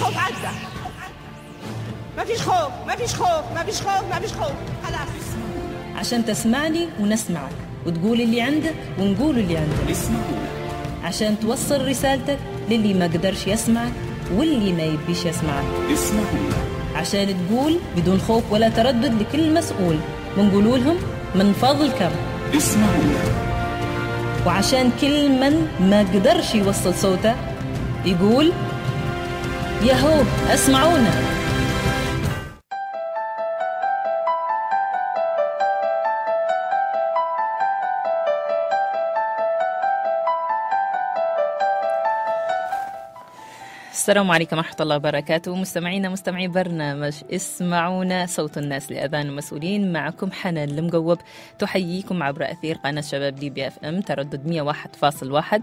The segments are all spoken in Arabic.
خوف عزة، ما فيش خوف، ما فيش خوف، ما فيش خوف، ما فيش خوف، خلاص. عشان تسمعني ونسمعك، وتقول اللي عندك ونقول اللي عندك. اسمعونا. عشان توصل رسالتك للي ما قدرش يسمعك واللي ما يبيش يسمعك. اسمعونا. عشان تقول بدون خوف ولا تردد لكل مسؤول، ونقولوا لهم من فضلكم اسمعونا. وعشان كل من ما قدرش يوصل صوته يقول ياهو اسمعونا. السلام عليكم ورحمة الله وبركاته. مستمعينا مستمعي برنامج اسمعونا صوت الناس لأذان المسؤولين، معكم حنان المقوب تحييكم عبر أثير قناة شباب ليبيا اف ام تردد 101.1.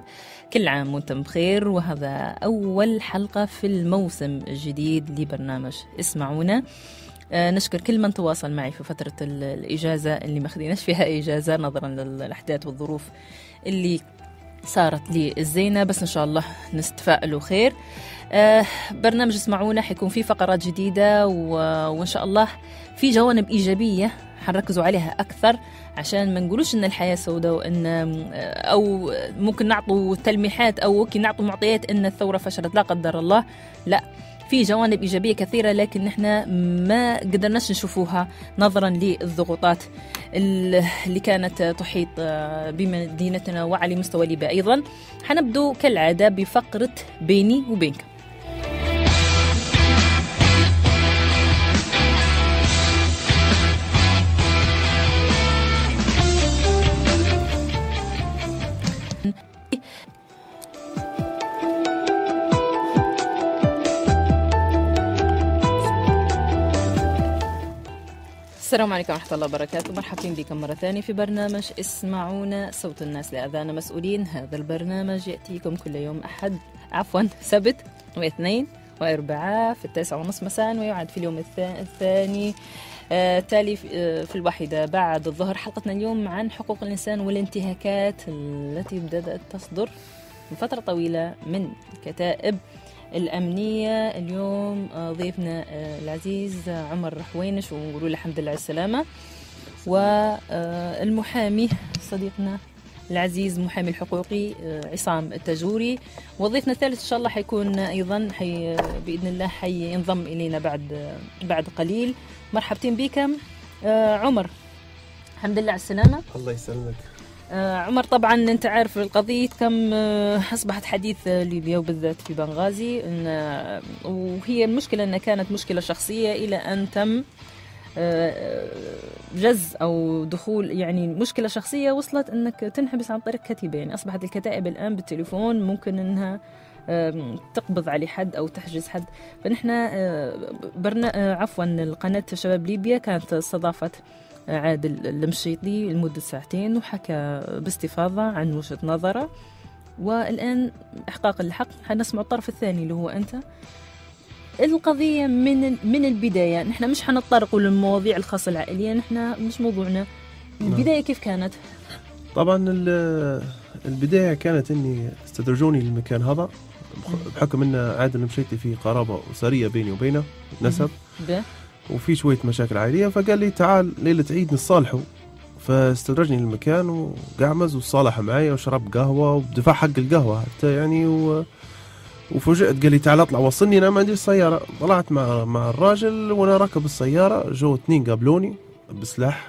كل عام وانتم بخير، وهذا أول حلقة في الموسم الجديد لبرنامج اسمعونا. نشكر كل من تواصل معي في فترة الإجازة اللي ما خديناش فيها إجازة نظرا للأحداث والظروف اللي صارت لي الزينة، بس إن شاء الله نستفائلوا خير. برنامج اسمعونا حيكون فيه فقرات جديدة وإن شاء الله في جوانب إيجابية حنركزوا عليها أكثر، عشان ما نقولوش إن الحياة سوداء وإن أو ممكن نعطوا تلميحات أو ممكن نعطوا معطيات إن الثورة فشلت، لا قدر الله. لا، في جوانب إيجابية كثيرة لكن نحن ما قدرناش نشوفوها نظرا للضغوطات اللي كانت تحيط بمدينتنا وعلى مستوى ليبيا أيضا. حنبدو كالعادة بفقرة بيني وبينك. السلام عليكم ورحمة الله وبركاته. مرحبا بكم مرة ثانية في برنامج اسمعونا صوت الناس لأذان مسؤولين. هذا البرنامج يأتيكم كل يوم سبت واثنين وأربعاء في 9:30 مساء، ويعاد في اليوم الثاني تالي في 1 بعد الظهر. حلقتنا اليوم عن حقوق الإنسان والانتهاكات التي بدأت تصدر من فترة طويلة من الكتائب الأمنية. اليوم ضيفنا العزيز عمر حوينش، ونقول له الحمد لله على السلامة، والمحامي صديقنا العزيز محامي الحقوقي عصام التجوري، وضيفنا الثالث إن شاء الله حيكون أيضا بإذن الله حينضم إلينا بعد قليل. مرحبتين بكم. عمر الحمد لله على السلامة. الله يسلمك. عمر، طبعا انت عارف القضية كم اصبحت حديث ليبيا وبالذات في بنغازي، وهي المشكلة انها كانت مشكلة شخصية الى ان تم جز او دخول، يعني مشكلة شخصية وصلت انك تنحبس عن طريق كتيبة. يعني اصبحت الكتائب الان بالتليفون ممكن انها تقبض على حد او تحجز حد. فنحن القناة شباب ليبيا كانت استضافت عادل المشيطي لمدة 2 ساعات وحكى باستفاضة عن وجهة نظره، والآن إحقاق الحق حنسمع الطرف الثاني اللي هو أنت. القضية من البداية، نحن مش حنتطرقوا للمواضيع الخاصة العائلية، نحن مش موضوعنا. البداية كيف كانت؟ طبعا البداية كانت إني استدرجوني للمكان هذا بحكم إن عادل المشيطي في قرابة أسرية بيني وبينه نسب وفي شوية مشاكل عائلية، فقال لي تعال ليلة عيد نصالحه. فاستدرجني للمكان وقعمز وصالح معايا وشرب قهوة وبدفع حق القهوة حتى يعني وفوجئت قال لي تعال اطلع وصلني، انا ما عندي السيارة. طلعت مع الراجل وانا راكب السيارة، جو 2 قابلوني بسلاح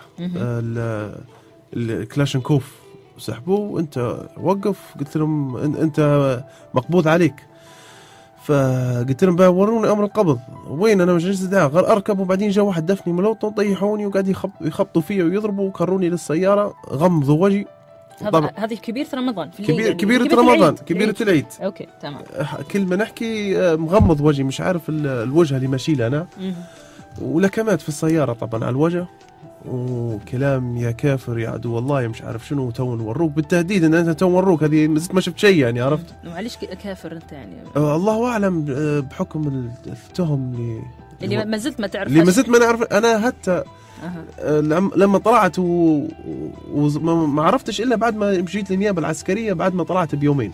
الكلاشنكوف سحبوه. وانت وقف، قلت لهم انت مقبوض عليك. فقلت لهم بقى وروني امر القبض. وين انا مش غير اركب. وبعدين جاء واحد دفني ملوطه وطيحوني وقاعد يخبطوا فيا ويضربوا وكروني للسياره، غمضوا وجهي. هذه كبيرة رمضان في الليل، كبيرة رمضان، كبيرة العيد. اوكي تمام. كل ما نحكي مغمض وجهي، مش عارف الوجه اللي ماشي لي انا. ولكمات في السياره طبعا على الوجه، وكلام يا كافر يا عدو والله مش عارف شنو، تو نوروك بالتهديد ان انت تو نوروك. هذه ما شفت شيء يعني، عرفت. معليش كافر انت يعني الله اعلم بحكم التهم اللي ما زلت ما تعرف، اللي ما زلت ما نعرف انا حتى لما طلعت وما عرفتش الا بعد ما مشيت للنيابه العسكريه بعد ما طلعت بيومين.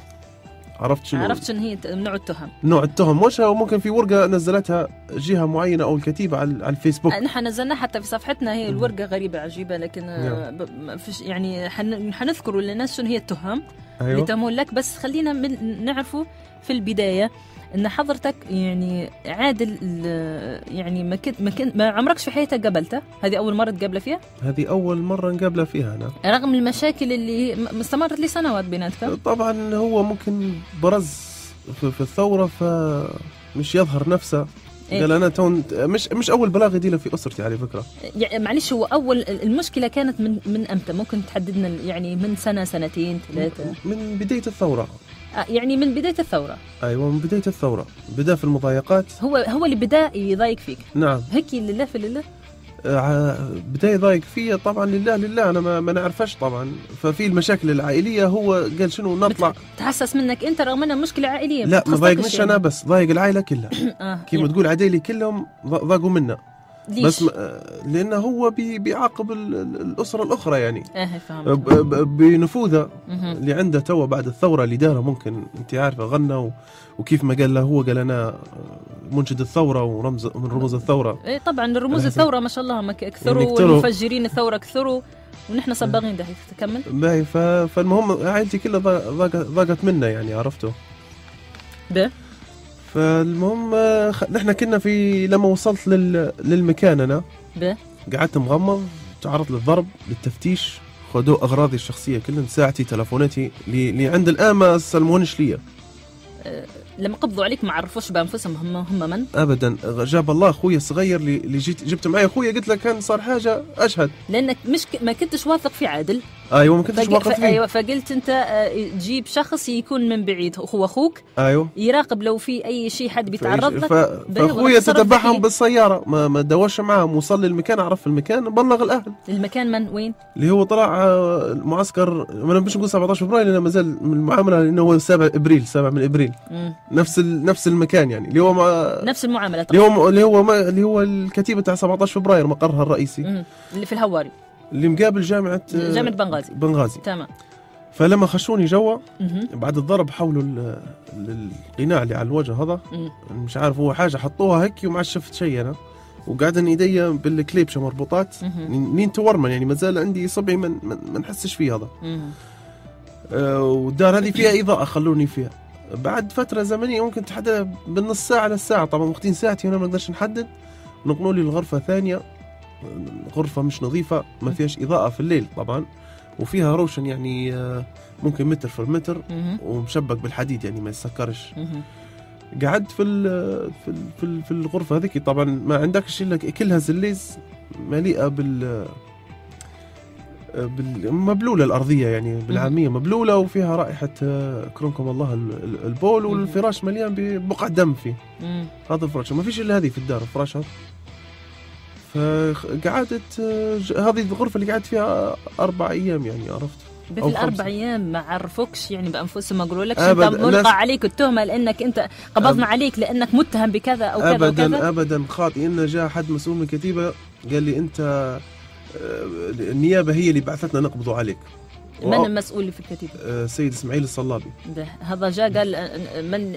عرفت شنو هي نوع التهم. نوع التهم وشها، وممكن في ورقه نزلتها جهه معينه او الكتيبه على الفيسبوك. نحن نزلنا حتى في صفحتنا، هي الورقه غريبه عجيبه، لكن فيش يعني حنذكروا للناس شنو هي التهم اللي تمول لك. بس خلينا نعرفوا في البدايه ان حضرتك يعني عادل، يعني ما عمركش في حياتك قابلته؟ هذه اول مره تقابله فيها؟ هذه اول مره نقابله فيها انا، رغم المشاكل اللي استمرت لسنوات بيناتكم. طبعا هو ممكن برز في الثوره فمش يظهر نفسه. قال انا مش اول بلاغ يديله في اسرتي على فكره. يعني معلش، هو اول المشكله كانت من امتى؟ ممكن تحددنا يعني من سنه، سنتين، 3؟ من بدايه الثوره. يعني من بداية الثورة. أيوة من بداية الثورة بدأ في المضايقات. هو اللي بدأ يضايق فيك. نعم. هيك لله في لله. بدأ يضايق فيا طبعا لله أنا ما نعرفش طبعا. ففي المشاكل العائلية هو قال شنو نطلع. تحسس منك أنت رغم أنها مشكلة عائلية. لا ما ضايقنيش أنا بس، ضايق العائلة كلها. كيف ما تقول عديلي كلهم ضاقوا منا. ليش؟ بس لأنه هو بيعاقب الأسرة الأخرى يعني. فهمت. بنفوذه اللي عنده توا بعد الثورة اللي داره. ممكن أنت عارفة غنى وكيف ما قال له هو، قال أنا منشد الثورة ورمز من رموز الثورة. إيه طبعا رموز الثورة ما شاء الله ما كثروا، والمفجرين الثورة كثروا، ونحن صباغين. ده تكمل. باهي. فالمهم عائلتي كلها ضاقت منا يعني، عرفته. فالمهم نحن كنا لما وصلت للمكان أنا قعدت مغمض، تعرضت للضرب، للتفتيش، خذوا أغراضي الشخصية كلهم، ساعتي، تلفوناتي اللي عند الآن ما سلمونيش ليا. لما قبضوا عليك ما عرفوش بأنفسهم هم من؟ أبدا. جاب الله أخويا الصغير اللي جبت معي أخويا، قلت له كان صار حاجة أشهد. لأنك ما كنتش واثق في عادل. ايوه ما كنتش واثق فيه. ايوه فقلت انت تجيب شخص يكون من بعيد، هو اخوك. ايوه يراقب لو في اي شيء حد بيتعرض لك. فاخويا تتبعهم بالسياره، ما دورش معاهم، وصل للمكان، عرف المكان، بلغ الاهل. المكان من وين؟ اللي هو طلع المعسكر، ما مش نقول 17 فبراير لانه ما زال من المعامله، لانه هو 7 من ابريل. نفس المكان يعني، اللي هو نفس المعامله طبعا. اللي هو الكتيبه تاع 17 فبراير مقرها الرئيسي اللي في الهواري، اللي مقابل جامعة بنغازي. تمام. فلما خشوني جوا بعد الضرب، حولوا القناع اللي على الوجه هذا، مش عارف هو حاجة حطوها هيك، وما شفت شيء أنا، وقاعدين ايديا بالكليبشة مربوطات، نين تورمن يعني، مازال عندي صبعي ما نحسش فيه هذا. والدار هذه فيها إضاءة خلوني فيها. بعد فترة زمنية ممكن تحدد بالنص ساعة للساعة، طبعا وقتين ساعتي هنا ما نقدرش نحدد، نقلوا لي الغرفة ثانية، غرفة مش نظيفة، ما فيهاش إضاءة في الليل طبعا، وفيها روشن يعني ممكن متر في المتر، ومشبك بالحديد يعني ما يسكرش. قعدت في الغرفة هذيك، طبعا ما عندكش إلا كلها زليز مليئة مبلولة الأرضية يعني، بالعامية مبلولة، وفيها رائحة كرمكم الله البول، والفراش مليان ببقع دم فيه. هذا الفراش ما فيش إلا هذه في الدار، الفراش هذا. فقعدت هذه الغرفة اللي قعدت فيها 4 أيام يعني، عرفت. في الأربع أيام ما عرفوكش يعني بأنفسهم، ما قالوا لكش أنت ملقى عليك التهمة لأنك أنت قبضنا عليك لأنك متهم بكذا أو كذا أبدا أبدا خاطئ. إن جاء حد مسؤول من الكتيبة قال لي أنت النيابة هي اللي بعثتنا نقبضوا عليك. من المسؤول اللي في الكتيبة؟ سيد إسماعيل الصلابي. هذا جاء قال من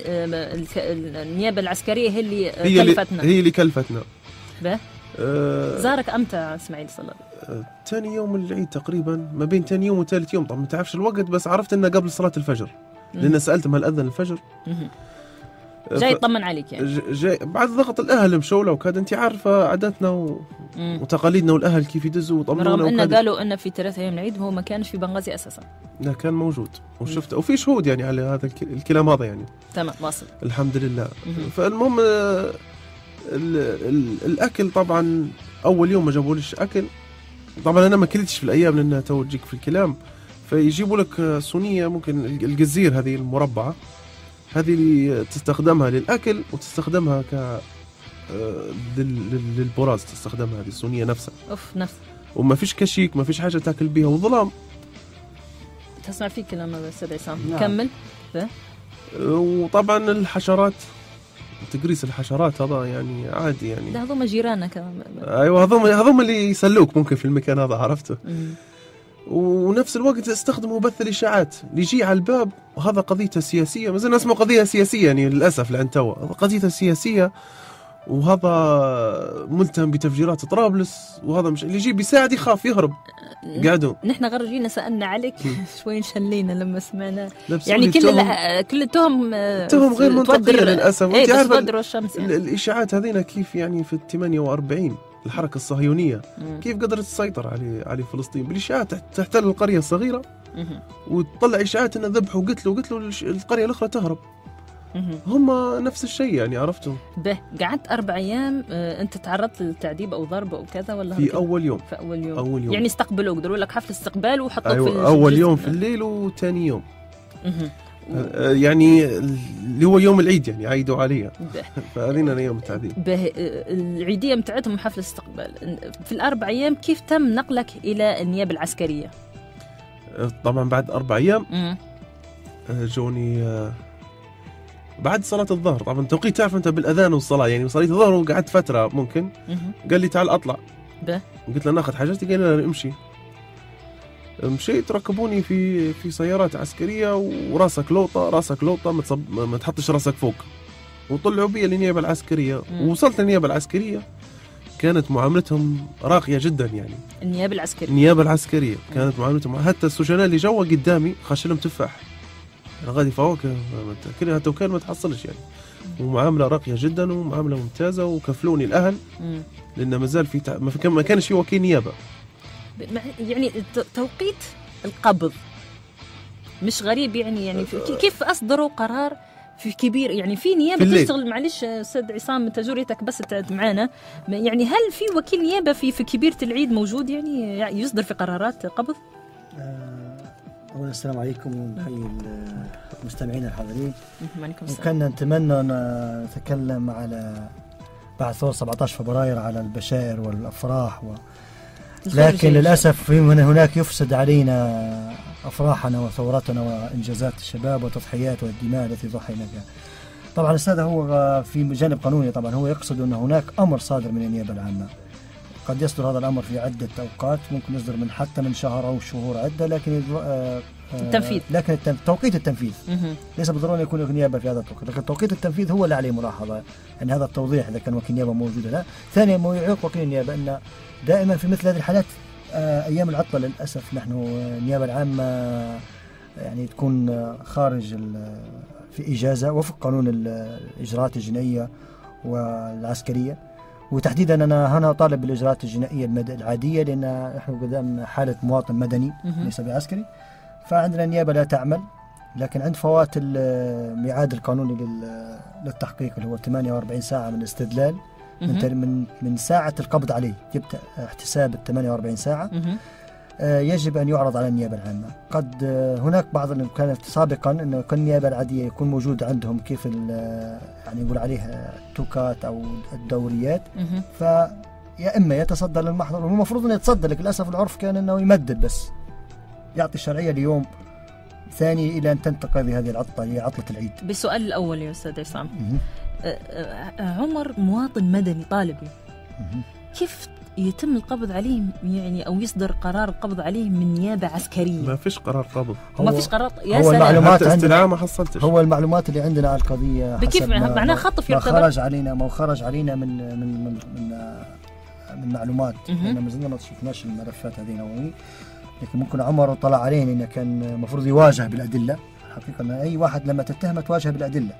النيابة العسكرية هي اللي كلفتنا. هي اللي كلفتنا. زارك امتى اسماعيل الصلابي؟ ثاني يوم العيد تقريبا، ما بين ثاني يوم وثالث يوم، طبعا ما تعرفش الوقت، بس عرفت انه قبل صلاة الفجر، لان سالتهم هل اذن الفجر. جاي يطمن عليك يعني. جاي بعد ضغط الاهل مشوا له وكذا، انت عارفه عاداتنا وتقاليدنا، والاهل كيف يدزوا وطمنونا. رغم ان قالوا ان في 3 ايام العيد هو ما كانش في بنغازي اساسا. لا كان موجود وشفته، وفي شهود يعني على هذا الكلام هذا يعني. تمام واصل الحمد لله. فالمهم الاكل طبعا اول يوم ما جابوليش اكل، طبعا انا ما اكلتش في الايام لانها تو تجيك في الكلام، فيجيبوا لك صينيه ممكن الجزير هذه المربعه، هذه اللي تستخدمها للاكل وتستخدمها للبراز، تستخدمها هذه الصينيه نفسها. نفس. وما فيش كشيك، ما فيش حاجه تاكل بها، وظلام. تسمع فيك كلام هذا استاذ عصام. كمل. وطبعا الحشرات، تقريص الحشرات هذا يعني عادي يعني. هذوما جيراننا كمان. ايوه هذوما اللي يسلوك ممكن في المكان هذا، عرفته. ونفس الوقت استخدموا بث الاشاعات اللي يجي على الباب، وهذا قضيته سياسيه، ما زلنا نسمع قضيه سياسيه يعني للاسف لعن توا، قضيته سياسيه، وهذا ملتهم بتفجيرات طرابلس، وهذا مش اللي يجي بيساعد يخاف يهرب. قعدوا نحن غير سالنا عليك شوي نشلينا لما سمعنا لبسوا يعني لي كل التهم غير منطقيه للاسف. ايه انت بس عارفه تودر الشمس يعني. الاشاعات هذينا كيف يعني في 48 الحركه الصهيونيه كيف قدرت تسيطر على فلسطين بالاشاعات، تحتل القريه الصغيره وتطلع اشاعات انه ذبحوا وقتلوا القريه الاخرى تهرب. هم نفس الشيء يعني، عرفتوا. به قعدت 4 أيام انت تعرضت للتعذيب او ضرب او كذا ولا في اول يوم يعني استقبلوك، قدروا لك حفل استقبال وحطوك أيوة في اول يوم في الليل وثاني يوم يعني اللي هو يوم العيد يعني عيدوا عليها فهذين انا يوم التعذيب. العيديه متاعتهم حفل استقبال. في ال4 أيام كيف تم نقلك الى النيابه العسكريه؟ طبعا بعد 4 أيام جوني بعد صلاة الظهر. طبعا التوقيت تعرف انت بالاذان والصلاه يعني، صليت الظهر وقعدت فتره ممكن. قال لي تعال اطلع. قلت له ناخذ حاجتي، قال لي امشي. مشيت، ركبوني في سيارات عسكريه وراسك لوطه ما تحطش راسك فوق، وطلعوا بي للنيابه العسكريه. ووصلت للنيابه العسكريه كانت معاملتهم راقيه جدا يعني. النيابه العسكريه كانت معاملتهم، حتى السجناء اللي جوا قدامي خش لهم تفاح غادي فوق كلها توكل ما تحصلش يعني. ومعامله راقيه جدا ومعامله ممتازه، وكفلوني الاهل لان ما زال ما كانش في وكيل نيابه يعني. توقيت القبض مش غريب يعني كيف اصدروا قرار في كبير يعني في نيابه تشتغل؟ معلش استاذ عصام تجريتك بس معنا يعني، هل في وكيل نيابه في كبيره العيد موجود يعني يصدر في قرارات قبض؟ أولا السلام عليكم ونحيي المستمعين الحاضرين. وكنا نتمنى أن نتكلم على بعد ثورة 17 فبراير على البشائر والأفراح لكن للأسف هناك يفسد علينا أفراحنا وثوراتنا وإنجازات الشباب وتضحيات والدماء التي ضحينا بها. طبعا السادة هو في جانب قانوني، طبعا هو يقصد أن هناك أمر صادر من النيابة العامة، قد يصدر هذا الأمر في عدة أوقات، ممكن يصدر حتى من شهر أو شهور عدة، لكن التنفيذ لكن توقيت التنفيذ ليس بالضرورة يكون نيابة في هذا التوقيت، لكن توقيت التنفيذ هو اللي عليه ملاحظة يعني. هذا التوضيح إذا كان وكيل نيابة موجود لا. ثانيا ما يعيق وكيل النيابة أن دائما في مثل هذه الحالات أيام العطلة للأسف نحن النيابة العامة يعني تكون خارج في إجازة وفق قانون الإجراءات الجنائية والعسكرية، وتحديدا أنا هنا طالب بالإجراءات الجنائية العادية لأن نحن قدام حالة مواطن مدني ليس بعسكري، فعندنا النيابة لا تعمل، لكن عند فوات الميعاد القانوني للتحقيق اللي هو 48 ساعة من الاستدلال من ساعة القبض عليه يبدأ احتساب 48 ساعة يجب أن يعرض على النيابة العامة. قد هناك بعض اللي كانت سابقا أنه كان النيابة العادية يكون موجود عندهم كيف يعني يقول عليها توكات أو الدوريات، فيا إما يتصدى للمحضر، وهو المفروض أنه يتصدى، لكن للأسف العرف كان أنه يمدد بس يعطي الشرعية ليوم ثاني إلى أن تنتقضي هذه العطلة هي عطلة العيد. بالسؤال الأول يا أستاذ عصام، عمر مواطن مدني طالبي كيف يتم القبض عليه يعني أو يصدر قرار القبض عليه من نيابة عسكرية؟ ما فيش قرار قبض، ما فيش قرار. يا هو سلام، المعلومات عندنا ما حصلتش. هو المعلومات اللي عندنا على القضية بكيف معناه خطف يعتبر؟ ما خرج علينا من معلومات، احنا ما زلنا ما شفناش الملفات هذه نوعية، لكن ممكن عمر طلع علينا انه كان المفروض يواجه بالأدلة. الحقيقة ان اي واحد لما تتهمه تواجه بالأدلة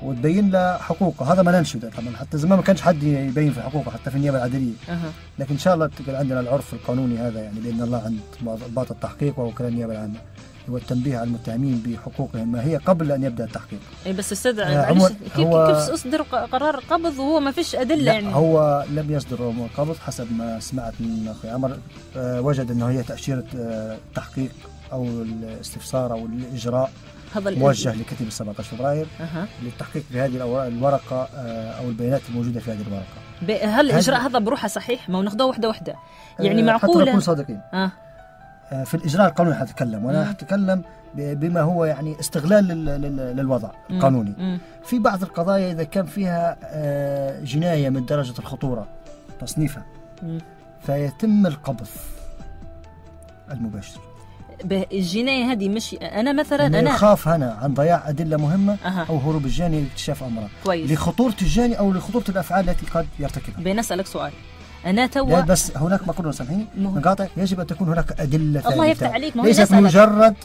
وتبين له حقوقه، هذا ما ننشده طبعا، حتى زمان ما كانش حد يبين في حقوقه حتى في النيابه العدليه. لكن ان شاء الله تكون عندنا العرف القانوني هذا يعني باذن الله عند ضباط التحقيق ووكلاء النيابه العامه، هو التنبيه على المتهمين بحقوقهم ما هي قبل ان يبدا التحقيق. اي بس استاذ كيف اصدر قرار قبض وهو ما فيش ادله يعني؟ هو لم يصدر قبض حسب ما سمعت من اخي عمر، وجد انه هي تاشيره تحقيق او الاستفسار او الاجراء موجه لكتيبة 17 فبراير للتحقيق بهذه الورقة أو البيانات الموجودة في هذه الورقة. هل الإجراء هذا بروحه صحيح؟ ما ناخذوه وحدة يعني معقولة؟ حتى نكون صادقين. في الإجراء القانوني حتكلم، وأنا حتكلم بما هو يعني استغلال للوضع القانوني. في بعض القضايا إذا كان فيها جناية من درجة الخطورة تصنيفها فيتم القبض المباشر. الجناية هذه مش أنا مثلا أنا أخاف هنا عن ضياع أدلة مهمة أو هروب الجاني لاكتشاف أمره لخطورة الجاني أو لخطورة الأفعال التي قد يرتكبها. بنسألك سؤال أنا توا بس هناك ما قلنا سامحيني مقاطع، يجب أن تكون هناك أدلة ثابتة. الله يفتح عليك، ليست مجرد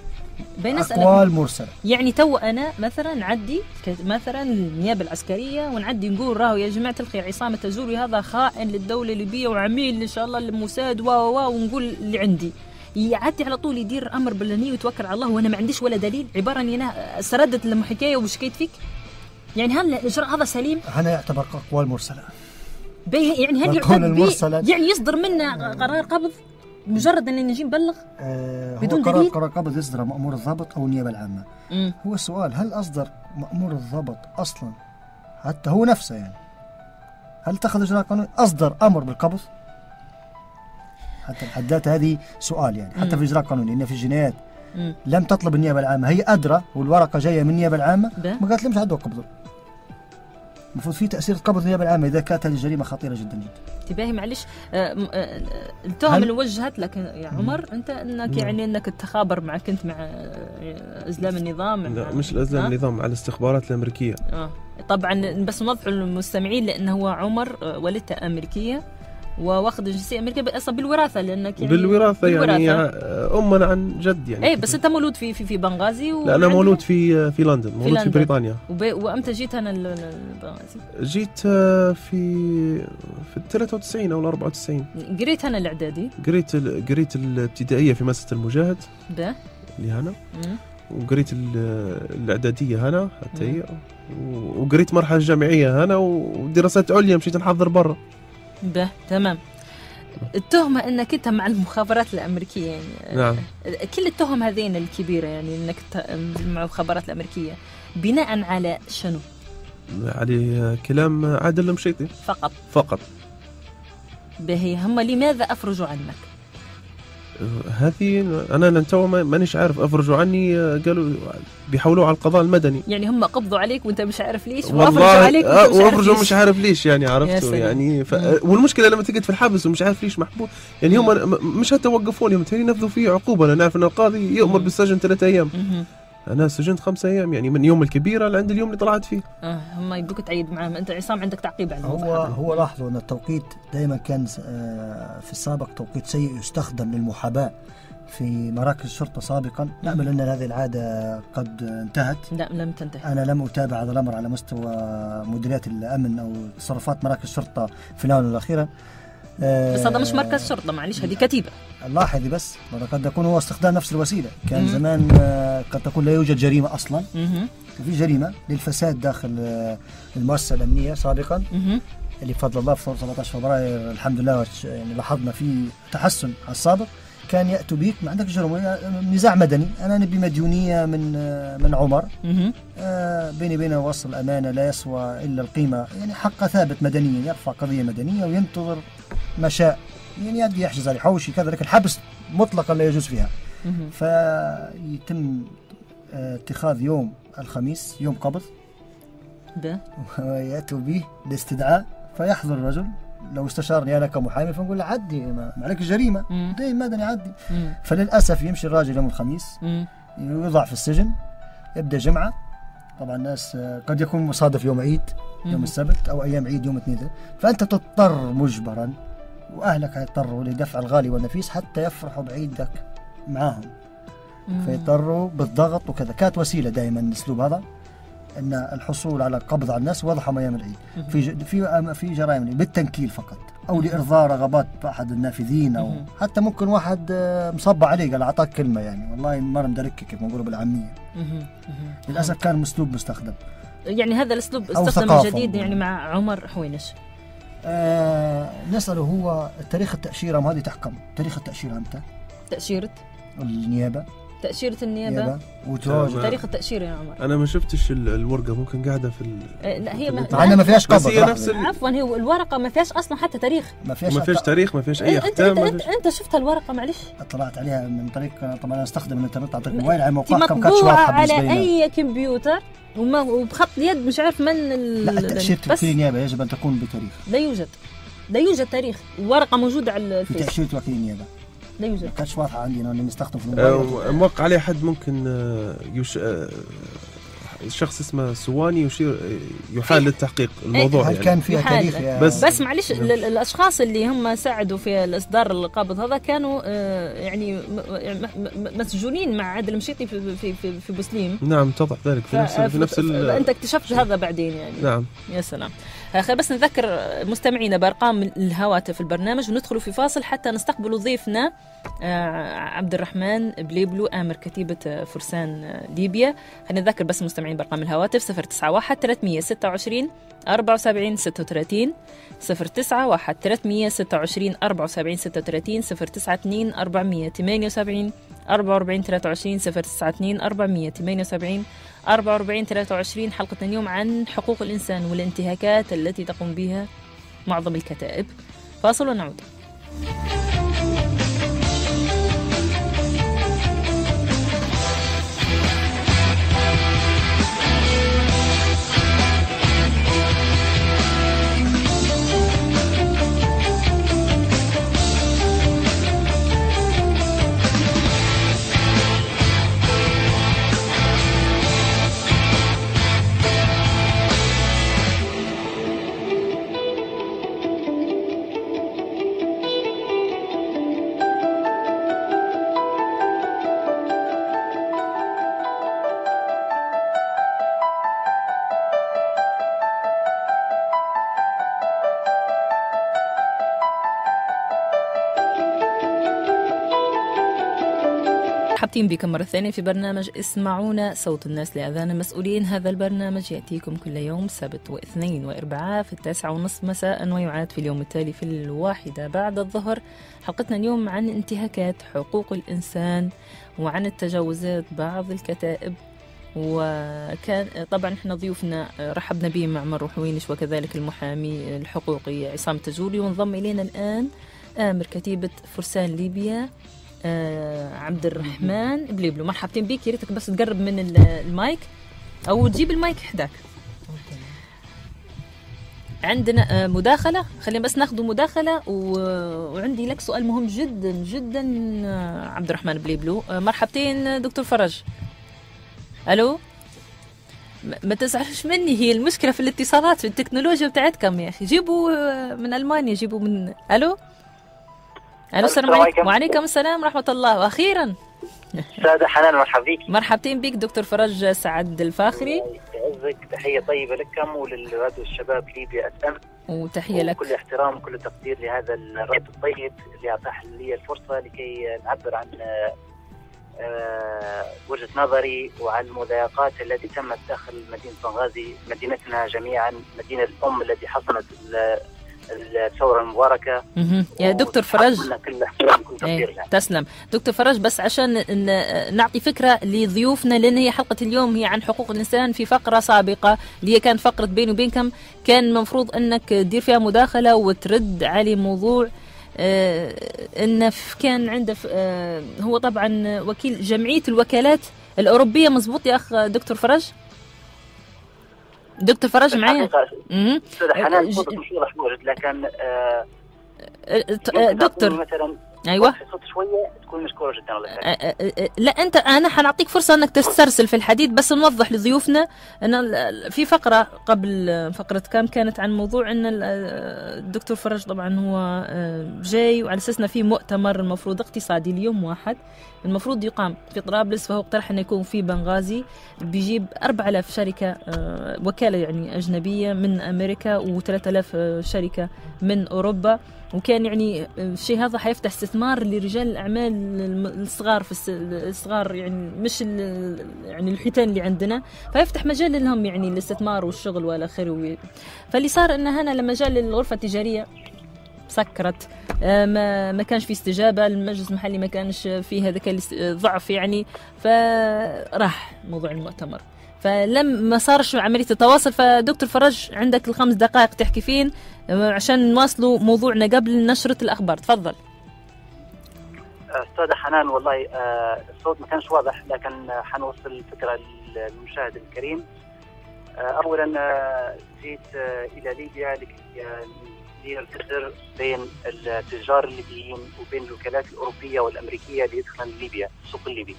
أقوال مرسلة. يعني توا أنا مثلا نعدي مثلا النيابة العسكرية ونعدي نقول راهو يا جماعة الخير عصام التزوري هذا خائن للدولة الليبية وعميل إن شاء الله للموساد ونقول اللي عندي، يعدي على طول يدير امر بالنية ويتوكل على الله وانا ما عنديش ولا دليل، عباره اني انا سردت لما حكايه وشكيت فيك. يعني هل الاجراء هذا سليم؟ هذا يعتبر اقوال مرسله. يعني هل يعتبر يعني يصدر منا قرار قبض مجرد ان نجي نبلغ بدون دليل؟ قرار قبض يصدر مأمور الضابط او النيابه العامه. هو السؤال هل اصدر مأمور الضابط اصلا حتى هو نفسه، يعني هل اتخذ اجراء قانوني اصدر امر بالقبض؟ حتى الحدات هذه سؤال، يعني حتى في اجراء قانوني ان في الجنايات لم تطلب النيابه العامه، هي ادرى والورقه جايه من النيابه العامه ما قالت لهمش عدوا قبضوا. المفروض في تاثير قبض النيابه العامه اذا كانت هذه الجريمه خطيره جدا جدا. انتباهي معلش التهم اللي وجهت لك يا عمر انت انك يعني انك تخابر معك انت مع ازلام النظام. لا مش الازلام النظام، مع الاستخبارات الامريكيه. طبعا بس نوضح للمستمعين لانه هو عمر والدته امريكيه واخذ الجنسيه الامريكيه اصلا بالوراثه، لانك يعني بالوراثه يعني امنا عن جد يعني. اي بس انت مولود في بنغازي لا انا مولود في لندن، مولود في بريطانيا. وامتى جيت هنا لبنغازي؟ جيت في 93 او 94. قريت هنا الاعدادي؟ قريت الابتدائيه في مدرسه المجاهد ده اللي هنا، وقريت الاعداديه هنا حتى هي، وقريت مرحله جامعيه هنا، ودراسات عليا مشيت نحضر برا. ده تمام. التهمة انك انت مع المخابرات الامريكية يعني نعم. كل التهم هذين الكبيرة يعني انك مع المخابرات الامريكية بناء على شنو؟ على كلام عادل المشيطي فقط. بهي هم لماذا افرجوا عنك؟ هذه انا تو مانيش عارف. افرجوا عني قالوا بيحولوا على القضاء المدني، يعني هم قبضوا عليك وانت مش عارف ليش، وافرجوا عليك وافرجوا مش عارف ليش يعني عرفتوا يعني والمشكله لما تقعد في الحبس ومش عارف ليش محبوس، يعني هم مش هتوقفوني، هم ينفذوا فيه عقوبه. انا نعرف ان القاضي يؤمر بالسجن 3 أيام، انا سجنت 5 أيام، يعني من يوم الكبيره لعند اليوم اللي طلعت فيه. هم يبوك تعيد معهم. انت عصام عندك تعقيب عنه؟ هو لاحظوا ان التوقيت دائما كان في السابق توقيت سيء يستخدم للمحاباه في مراكز الشرطه سابقا. نأمل ان هذه العاده قد انتهت. لا لم تنتهي. انا لم اتابع هذا الامر على مستوى مديريات الامن او تصرفات مراكز الشرطه في الاونه الاخيره. بس هذا مش مركز شرطه، معليش هذه كتيبه. لاحظي بس قد يكون هو استخدام نفس الوسيله. كان زمان قد تكون لا يوجد جريمه اصلا، في جريمه للفساد داخل المؤسسه الامنيه سابقا، اللي بفضل الله في 17 فبراير الحمد لله يعني لاحظنا في تحسن على السابق. كان ياتوا بيك ما عندك جرم، نزاع مدني، انا نبي مديونيه من عمر، بيني وبينه وصل الامانه لا يسوى الا القيمه، يعني حقه ثابت مدنيا، يرفع قضيه مدنيه وينتظر ما شاء، يعني يدي يحجز عليه حوشي كذا، لكن الحبس مطلقا لا يجوز فيها. فيتم اتخاذ يوم الخميس يوم قبض وياتوا به لاستدعاء، فيحضر الرجل. لو استشارني انا كمحامي فنقول له عدي، ما عليك جريمه دين مدني عدي. فللاسف يمشي الراجل يوم الخميس، يوضع في السجن، يبدا جمعه. طبعا الناس قد يكون مصادف يوم عيد يوم السبت او ايام عيد يوم الاثنين، فانت تضطر مجبرا واهلك هيضطروا لدفع الغالي والنفيس حتى يفرحوا بعيدك معاهم، فيضطروا بالضغط وكذا. كانت وسيله دائما الاسلوب هذا ان الحصول على قبض على الناس وضعهم ايام العيد في جرائم بالتنكيل فقط، او لارضاء رغبات احد النافذين، او حتى ممكن واحد مصبع عليه قال اعطاك كلمه، يعني والله مره مدركك كيف نقولوا بالعاميه. للاسف كان اسلوب مستخدم، يعني هذا الاسلوب استخدم جديد يعني مع عمر حوينش. نساله هو تاريخ التاشيره، ما هذه تحكم تاريخ التاشيره امتى؟ تاشيره النيابه، تأشيرة النيابة تاريخ التأشيرة يا عمر. أنا ما شفتش الورقة، ممكن قاعدة في لا هي أنا ما فيهاش قبض. عفوا هي الورقة ما فيهاش أصلا حتى تاريخ، ما فيهاش تاريخ، ما فيهاش أي ختام. أنت شفت الورقة؟ معلش اطلعت عليها من طريق، طبعا أنا أستخدم الإنترنت، أعطيك موبايل على موقعها كم كانت واضحة بالنسبة لي على أي كمبيوتر وبخط اليد، مش عارف من لا تأشيرة وكيل النيابة يجب أن تكون بتاريخ. لا يوجد تاريخ. الورقة موجودة على في تأشيرة وكيل النيابة. لا يوجد. كانتش واضحه عندنا انه نستخدم في الموبايل. موقع عليه حد ممكن شخص اسمه سواني يحال للتحقيق الموضوع. هل يعني كان فيها تاريخ بس معلش الاشخاص اللي هم ساعدوا في الاصدار القابض هذا كانوا يعني مسجونين مع عادل مشيطي في بوسليم. نعم اتضح ذلك في نفس انت اكتشفت هذا بعدين يعني. نعم. يا سلام. خلينا بس نذكر مستمعينا بارقام الهواتف البرنامج وندخلوا في فاصل حتى نستقبل ضيفنا عبد الرحمن بليبلو آمر كتيبة فرسان ليبيا. خلينا نذكر بس مستمعين بارقام الهواتف 091 326 74 36 091 326 74 36 092 478 44 23 092 478 44 23. حلقتنا اليوم عن حقوق الإنسان والانتهاكات التي تقوم بها معظم الكتائب. فاصل ونعود. مرحبتين بكم مرة ثانية في برنامج اسمعونا صوت الناس لأذان المسؤولين. هذا البرنامج يأتيكم كل يوم سبت واثنين واربعاء في 9:30 مساء ويعاد في اليوم التالي في 1 بعد الظهر. حلقتنا اليوم عن انتهاكات حقوق الإنسان وعن التجاوزات بعض الكتائب. وكان طبعا احنا ضيوفنا رحبنا بهم معمر روحوينش وكذلك المحامي الحقوقي عصام تجوري، وانضم إلينا الآن آمر كتيبة فرسان ليبيا عبد الرحمن بليبلو. مرحبتين بك. ياريتك بس تقرب من المايك أو تجيب المايك حداك. عندنا مداخلة، خلينا بس ناخذ مداخلة وعندي لك سؤال مهم جدا جدا عبد الرحمن بليبلو. مرحبتين دكتور فرج. ألو، ما تزعلش مني، هي المشكلة في الاتصالات في التكنولوجيا بتاعتكم يا أخي. جيبوا من ألمانيا، جيبوا من ألو. السلام عليكم. وعليكم السلام ورحمة الله. وأخيرا سادة حنان مرحبا بك. مرحبتين بك دكتور فرج سعد الفاخري. يعزك، تحية طيبة لكم وللراديو الشباب ليبيا FM، وتحية لك. كل احترام وكل تقدير لهذا الراديو الطيب اللي أتاح لي الفرصة لكي نعبر عن وجهة نظري وعن المضايقات التي تمت داخل مدينة بنغازي، مدينتنا جميعا، مدينة الأم التي حصلت الثورة المباركة. يا دكتور فرج تسلم. دكتور فرج، بس عشان نعطي فكرة لضيوفنا، لأن هي حلقة اليوم هي عن حقوق الإنسان. في فقرة سابقة اللي هي كانت فقرة بيني وبينكم كان المفروض أنك تدير فيها مداخلة وترد على موضوع أن كان عنده هو طبعا وكيل جمعية الوكالات الأوروبية، مزبوط يا أخ دكتور فرج؟ دكتور فرج معايا؟ حنان صوتك مش واضح موجود، لكن دكتور مثلا ايوه صوت شويه تكون مشكوره جدا. لا انا حنعطيك فرصه انك تسترسل في الحديث، بس نوضح لضيوفنا ان في فقره قبل فقره كانت عن موضوع ان الدكتور فرج طبعا هو جاي وعلى اساسنا في مؤتمر المفروض اقتصادي اليوم 1 المفروض يقام في طرابلس، فهو اقترح انه يكون في بنغازي، بيجيب 4000 شركه وكاله يعني اجنبيه من امريكا و3000 شركه من اوروبا. وكان يعني الشيء هذا حيفتح استثمار لرجال الاعمال الصغار في الصغار، يعني مش يعني الحيتان اللي عندنا، فيفتح مجال لهم يعني الاستثمار والشغل والى اخره. فاللي صار ان هنا لما جاء للغرفه التجاريه سكرت، ما كانش في استجابه، المجلس المحلي ما كانش فيه هذاك الضعف يعني، فراح موضوع المؤتمر، ما صارش عمليه التواصل. فدكتور فرج عندك ال5 دقائق تحكي فين عشان نواصلوا موضوعنا قبل نشرة الأخبار. تفضل. أستاذة حنان، والله الصوت ما كانش واضح، لكن حنوصل الفكرة للمشاهد الكريم. أولا جيت إلى ليبيا لكي تصدير جسر بين التجار الليبيين وبين الوكالات الأوروبية والأمريكية اللي يدخلن ليبيا السوق الليبي.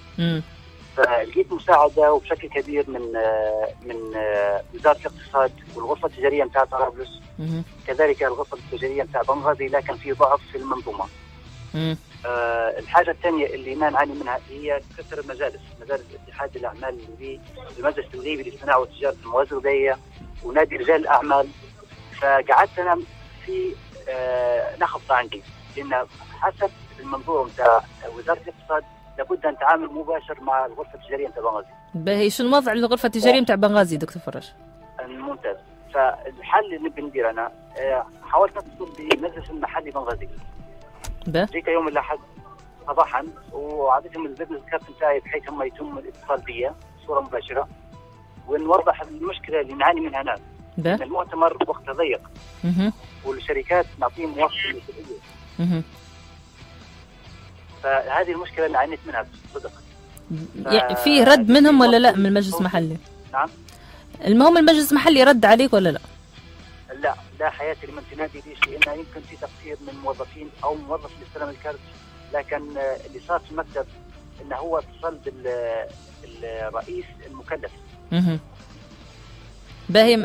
فلقيت مساعدة وبشكل كبير من وزارة الاقتصاد والغرفة التجارية متاع طرابلس، كذلك الغرفة التجارية متاع بنغازي، لكن في ضعف في المنظومة. الحاجة الثانية اللي ما نعاني منها هي كثر مجالس اتحاد الأعمال الليبي، المجلس الليبي للصناعة والتجارة الموازية ونادي رجال الأعمال. فقعدت أنا في نخبط عندي، لأن حسب المنظور متاع وزارة الاقتصاد لابد أن تعامل مباشر مع الغرفة التجارية متاع بنغازي. باهي شو الوضع للغرفة التجارية متاع بنغازي دكتور فراج؟ ممتاز. فالحل اللي نبي ندير أنا حاولت نتصل بالمجلس المحلي بنغازي. جيت يوم الأحد صباحا وعطيتهم البزنس كارت نتاعي بحيث هم يتم الاتصال بي بصورة مباشرة ونوضح المشكلة اللي نعاني منها أنا. المؤتمر وقتها ضيق والشركات نعطيهم موافقة مسؤولية. فهذه المشكلة اللي عانيت منها صدق. فيه رد منهم ولا لا من المجلس المحلي؟ نعم. المهم المجلس المحلي رد عليك ولا لا؟ لا حياتي لمن تنادي ليش، لأنه يمكن في تقصير من موظفين أو موظف اللي استلم الكارت، لكن اللي صار في المكتب إنه هو اتصل بالرئيس المكلف. باهي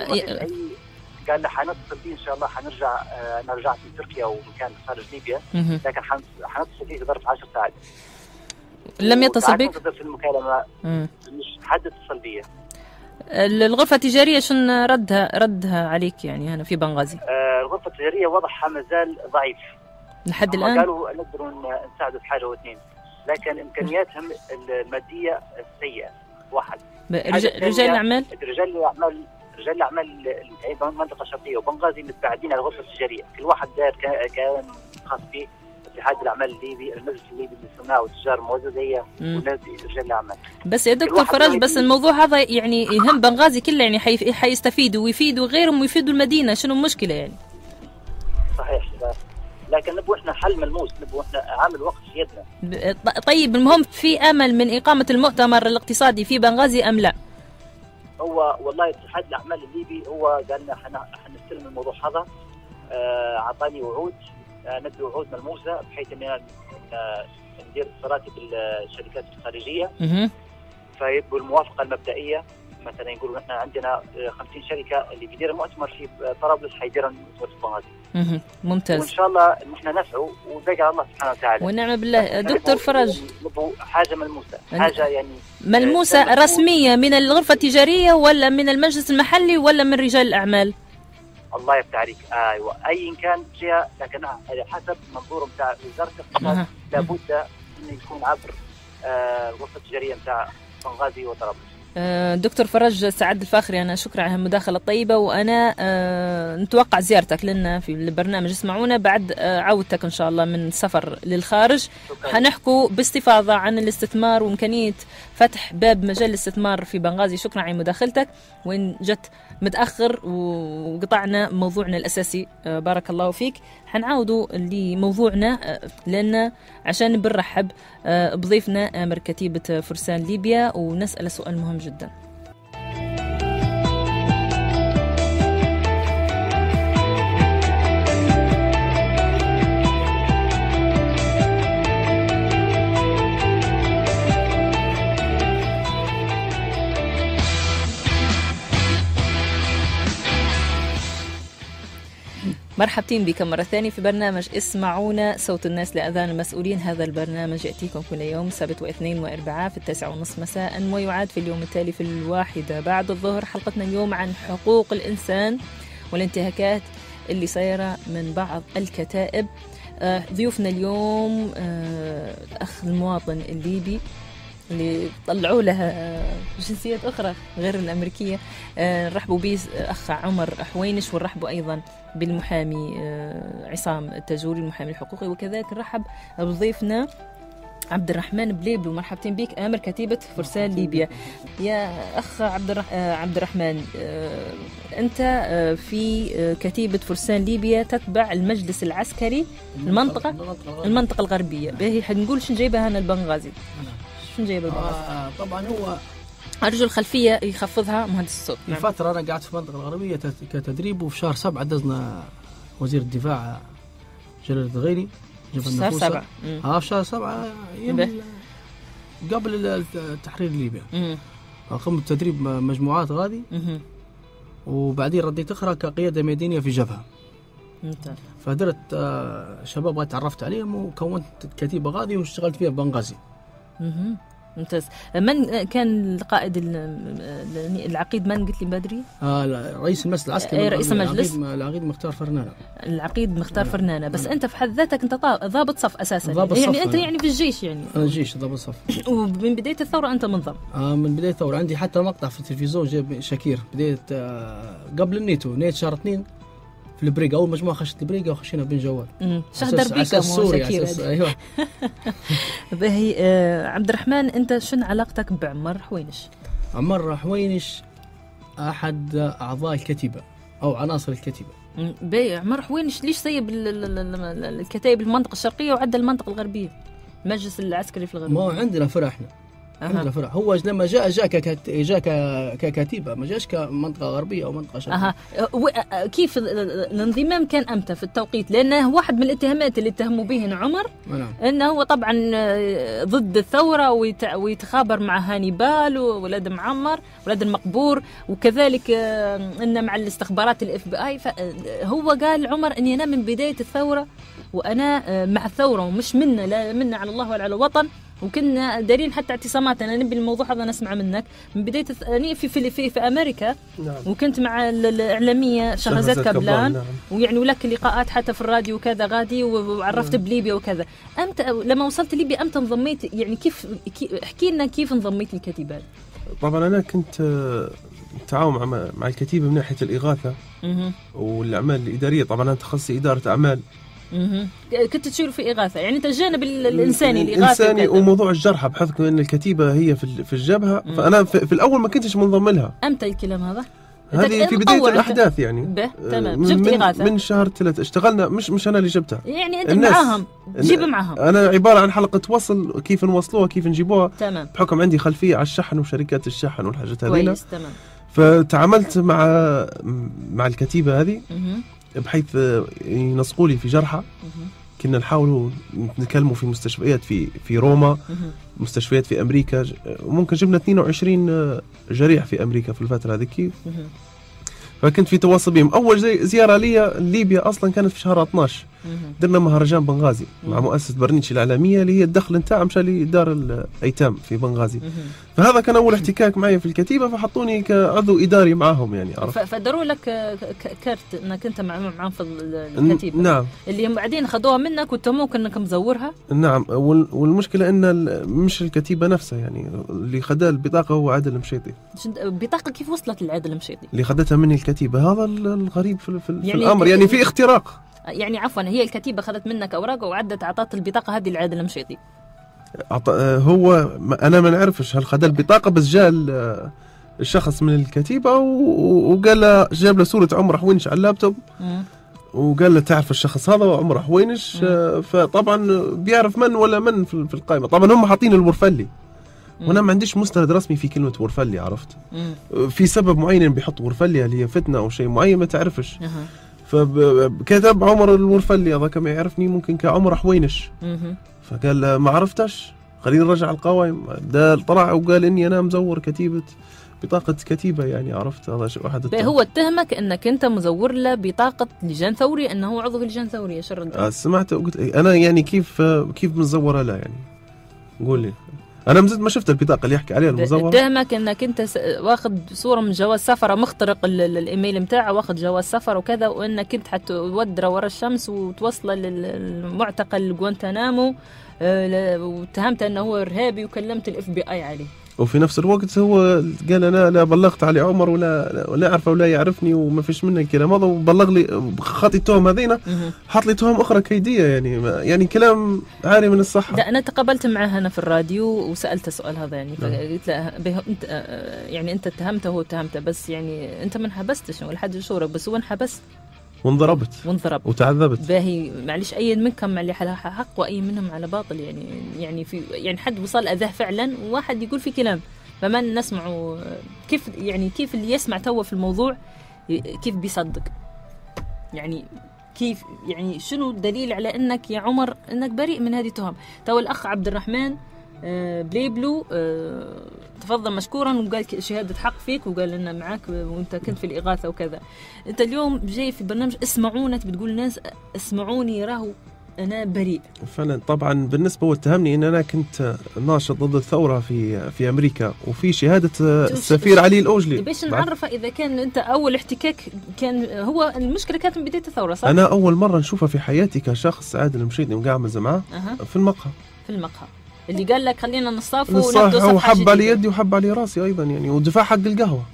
قال له حنتصل بيه إن شاء الله، حنرجع. أنا رجعت من تركيا ومكان خارج ليبيا، لكن حنتصل بيه ظرف 10 ساعات. لم يتصل بك؟ في المكالمة مش حد اتصل بيه. الغرفة التجارية شن ردها عليك يعني هنا في بنغازي؟ الغرفة التجارية وضعها مازال ضعيف لحد الآن. قالوا نقدروا نساعدوا في حاجة واثنين، لكن إمكانياتهم المادية سيئة. واحد رجال الأعمال اللي المنطقة الشرقية وبنغازي متباعدين على الغرفة التجارية، كل واحد داير كيان خاص به. اتحاد الأعمال الليبي، المجلس الليبي للصناعة والتجارة الموازية ونادي رجال الأعمال. بس يا دكتور فراج، بس الموضوع هذا يعني يهم بنغازي كله، يعني حيستفيدوا ويفيدوا غيرهم ويفيدوا المدينة، شنو المشكلة يعني؟ صحيح، لكن نبغى احنا حل ملموس، نبغى احنا عامل وقت في يدنا. طيب المهم في أمل من إقامة المؤتمر الاقتصادي في بنغازي أم لا؟ هو والله اتحاد الأعمال الليبي هو قال لنا حنستلم الموضوع هذا، أعطاني وعود، ندي وعود ملموسة بحيث أننا ندير اتصالاتي بالشركات الخارجية فيبقوا الموافقة المبدئية. مثلا يقولوا احنا عندنا 50 شركة اللي بيدير المؤتمر في طرابلس حيدير المؤتمر في بنغازي. ممتاز. وإن شاء الله نحن نسعوا وبقى الله سبحانه وتعالى. ونعم بالله. دكتور فراج، حاجة ملموسة، حاجة يعني ملموسة رسمية من الغرفة التجارية ولا من المجلس المحلي ولا من رجال الأعمال؟ الله يفتح عليك. ايوه اي كان جهه، لكن حسب منظور بتاع وزاره الاقتصاد لابد انه يكون عبر الغرفه التجاريه بتاع بنغازي وطرابلس. دكتور فرج سعد الفاخري، أنا شكرا على المداخلة الطيبة، وأنا نتوقع زيارتك لنا في البرنامج اسمعونا بعد عودتك إن شاء الله من سفر للخارج. حنحكوا باستفاضة عن الاستثمار وإمكانية فتح باب مجال الاستثمار في بنغازي. شكرا على مداخلتك، وإن جت متأخر وقطعنا موضوعنا الأساسي. بارك الله فيك. حنعودوا لموضوعنا لأن عشان بنرحب بضيفنا آمر كتيبة فرسان ليبيا ونسأل سؤال مهم جدا. مرحبتين بكم مرة ثانية في برنامج اسمعونا صوت الناس لأذان المسؤولين. هذا البرنامج يأتيكم كل يوم سبت واثنين وأربعاء في 9:30 مساء، ويعاد في اليوم التالي في 1 بعد الظهر. حلقتنا اليوم عن حقوق الإنسان والانتهاكات اللي صايرة من بعض الكتائب. ضيوفنا اليوم الأخ المواطن الليبي اللي طلعوا لها جنسيات أخرى غير الأمريكية. نرحبوا به أخ عمر حوينش، ونرحبوا أيضا بالمحامي عصام التجوري المحامي الحقوقي، وكذلك نرحب بضيفنا عبد الرحمن بليبلو. مرحبتين بك آمر كتيبة فرسان ليبيا. يا أخ عبد الرحمن، أنت في كتيبة فرسان ليبيا تتبع المجلس العسكري المنطقة الغربية. باهي حنقول شن جايبها هنا البنغازي؟ شنو جايب البنغازي؟ طبعا هو أرجو الخلفية يخفضها مهندس الصوت. في فترة أنا قعدت في المنطقة الغربية كتدريب، وفي شهر 7 دزنا وزير الدفاع جلال الدغيري في شهر 7 في شهر 7 قبل تحرير ليبيا. قمت بتدريب مجموعات غادي وبعدين رديت أخرى كقيادة ميدانية في جبهة. فدرت شباب غادي تعرفت عليهم وكونت كتيبة غادي واشتغلت فيها بنغازي. ممتاز. من كان القائد العقيد؟ من قلت لي بدري؟ رئيس المجلس العسكري. رئيس المجلس العقيد مختار فرنانة. العقيد مختار فرنانة. بس أنت في حد ذاتك أنت ضابط صف أساسا. ضابط يعني صف. أنت يعني في الجيش يعني. أنا الجيش ضابط صف. ومن بداية الثورة أنت منضم. من بداية الثورة عندي حتى مقطع في التلفزيون جاب شاكير بداية قبل النيتو شهر 2 في البريقة. أول مجموعة خشت البريقة وخشينا بن جوال. شهدر بيك شاكير. أيوة. باهي عبد الرحمن، أنت شن علاقتك بعمر حوينش؟ عمر حوينش أحد أعضاء الكتيبة أو عناصر الكتيبة. باهي عمر حوينش ليش سيب الكتائب المنطقة الشرقية وعدى المنطقة الغربية، المجلس العسكري في الغرب؟ ما عندنا فرع احنا. عندنا فرع. هو لما جاء ككتيبة، ما جاش كمنطقة غربية أو منطقة شرقية. كيف الانضمام كان أمتى في التوقيت؟ لأنه واحد من الاتهامات اللي اتهموا به عمر أنه هو طبعا ضد الثورة ويتخابر مع هانيبال وولاد معمر ولاد المقبور، وكذلك أنه مع الاستخبارات الFBI. فهو قال عمر أني أنا من بداية الثورة وأنا مع الثورة ومش منا، لا منا على الله ولا على الوطن. وكنا دارين حتى اعتصامات. انا نبي الموضوع هذا نسمع منك من بدايه في امريكا. نعم. وكنت مع الاعلاميه شهرزاد كابلان. نعم. ويعني ولك لقاءات حتى في الراديو وكذا غادي، وعرفت نعم. بليبيا وكذا. امتى لما وصلت ليبيا امتى انضميت؟ يعني كيف احكي لنا كيف انضميت للكتيبات؟ طبعا انا كنت تعاون مع الكتيبه من ناحيه الاغاثه والاعمال الاداريه. طبعا انا تخصصي اداره اعمال. كنت تشير في إغاثة، يعني الجانب الإنساني الإنساني وموضوع الجرحى، بحكم أن الكتيبة هي في الجبهة. فأنا في الأول ما كنتش منضم لها. أمتى الكلام هذا؟ هذه في بداية الأحداث يعني. تمام. جبت إغاثة من شهر 3 اشتغلنا. مش أنا اللي جبتها، يعني أنت معاهم جيب معاهم. أنا عبارة عن حلقة وصل، كيف نوصلوها كيف نجيبوها. تمام. بحكم عندي خلفية على الشحن وشركات الشحن والحاجات هذينا. تمام. فتعاملت مع الكتيبة هذه بحيث ينسقوا لي في جرحى. كنا نحاولوا نتكلموا في مستشفيات في روما، مستشفيات في أمريكا. وممكن جبنا 22 جريح في أمريكا في الفترة هذيك. فكنت في تواصل بهم. أول زيارة لي ليبيا أصلا كانت في شهر 12. درنا مهرجان بنغازي مع مؤسسة برنيتش الإعلامية اللي هي الدخل نتاع مشى لدار الأيتام في بنغازي. فهذا كان أول احتكاك معي في الكتيبة، فحطوني كعضو إداري معهم يعني. فدروا لك كارت أنك أنت معهم في الكتيبة. نعم. اللي هم بعدين خذوها منك واتهموك أنك مزورها. نعم. والمشكلة أن مش الكتيبة نفسها يعني اللي خدها البطاقة هو عادل المشيطي. البطاقة كيف وصلت للعادل المشيطي؟ اللي خدتها مني الكتيبة. هذا الغريب في الأمر يعني في اختراق. يعني عفوا هي الكتيبة خذت منك أوراق وعدت أعطت البطاقة هذه لعادل المشيطي. هو أنا ما نعرفش هل خد البطاقة، بس جاء الشخص من الكتيبة وقال له، جاب له صورة عمر حوينش على اللابتوب وقال له تعرف الشخص هذا وعمر حوينش. فطبعا بيعرف من ولا من في القائمة. طبعا هم حاطين الورفلي وانا ما عنديش مستند رسمي في كلمة ورفلي. عرفت في سبب معين بيحط ورفلي، هل هي فتنة أو شيء معين ما تعرفش. فكتب عمر الورفلي هذا كما يعرفني ممكن كعمر حوينش. فقال ما عرفتش، خلينا نرجع القوائم. ده طلع وقال اني انا مزور بطاقة كتيبة يعني. عرفت هذا واحد هو اتهمك انك انت مزور له بطاقة لجان ثوري، انه عضو في لجان ثورية. سمعت وقلت انا يعني كيف مزورها لا يعني. قول لي. انا ما شفت البطاقه اللي يحكي عليها المزور. اتهمك انك انت واخذ صوره من جواز سفر، مخترق الايميل نتاعه، واخذ جواز سفر وكذا، وانك انت حتودره ورا الشمس وتوصله للمعتقل جوانتانامو، واتهمت انه هو ارهابي وكلمت الFBI عليه. وفي نفس الوقت هو قال انا لا بلغت علي عمر ولا اعرفه ولا يعرفني وما فيش منه الكلام هذا، وبلغ لي خاطي التهم هذينا، حط لي تهم اخرى كيديه يعني كلام عاري من الصحه. لا انا تقابلت معه هنا في الراديو وسالته السؤال هذا يعني، فقلت له انت يعني انت اتهمته وهو اتهمته، بس يعني انت ما انحبستش ولا حد شورك، بس هو انحبس وانضربت وتعذبت. باهي معلش اي منكم اللي على حق واي منهم على باطل يعني في يعني حد وصل اذاه فعلا وواحد يقول في كلام، فما نسمعه كيف اللي يسمع توا في الموضوع كيف بيصدق يعني. كيف يعني شنو الدليل على أنك يا عمر أنك بريء من هذه التهم؟ تو الأخ عبد الرحمن بليبلو تفضل مشكورا وقال شهادة حق فيك وقال لنا معك وانت كنت في الإغاثة وكذا. انت اليوم جاي في برنامج اسمعونا بتقول الناس اسمعوني راهو أنا بريء فعلا. طبعا بالنسبة هو اتهمني أن أنا كنت ناشط ضد الثورة في أمريكا وفي شهادة السفير علي الأوجلي. باش نعرفها إذا كان أنت أول احتكاك كان هو المشكلة كانت من بداية الثورة صح؟ أنا أول مرة نشوفها في حياتي كشخص عادل مشيتني وقاعد معاه في المقهى. اللي قال لك خلينا نصافه ونبدو صفحة وحب على يدي وحب على راسي أيضا يعني ودفاع حق القهوة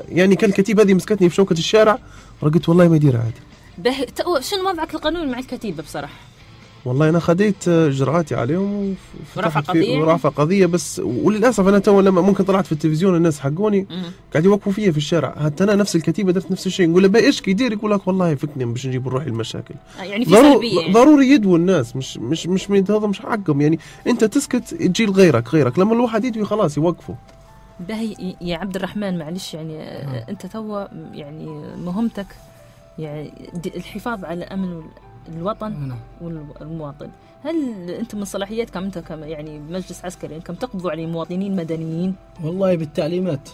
يعني. كان الكتيبة هذه مسكتني في شوكة الشارع ورقت والله ما يدير عادي. شنو وضعك القانوني مع الكتيبة بصراحة؟ والله أنا خديت إجراءاتي عليهم ورفع قضية بس. وللأسف أنا تو لما ممكن طلعت في التلفزيون الناس حقوني قاعد يوقفوا فيا في الشارع. حتى أنا نفس الكتيبة درت نفس الشيء نقول له إيش كيدير يقول لك والله فكني باش نجيب نروح المشاكل. يعني في سلبية يعني. ضروري يدوا الناس مش هذا مش حقهم يعني. أنت تسكت تجي غيرك لما الواحد يدوي خلاص يوقفوا. باهي يا عبد الرحمن معلش يعني أنت تو يعني مهمتك يعني الحفاظ على أمن الوطن والمواطن. هل أنت من صلاحياتك أنت كم يعني مجلس عسكري كم تقبضوا على مواطنين مدنيين؟ والله بالتعليمات.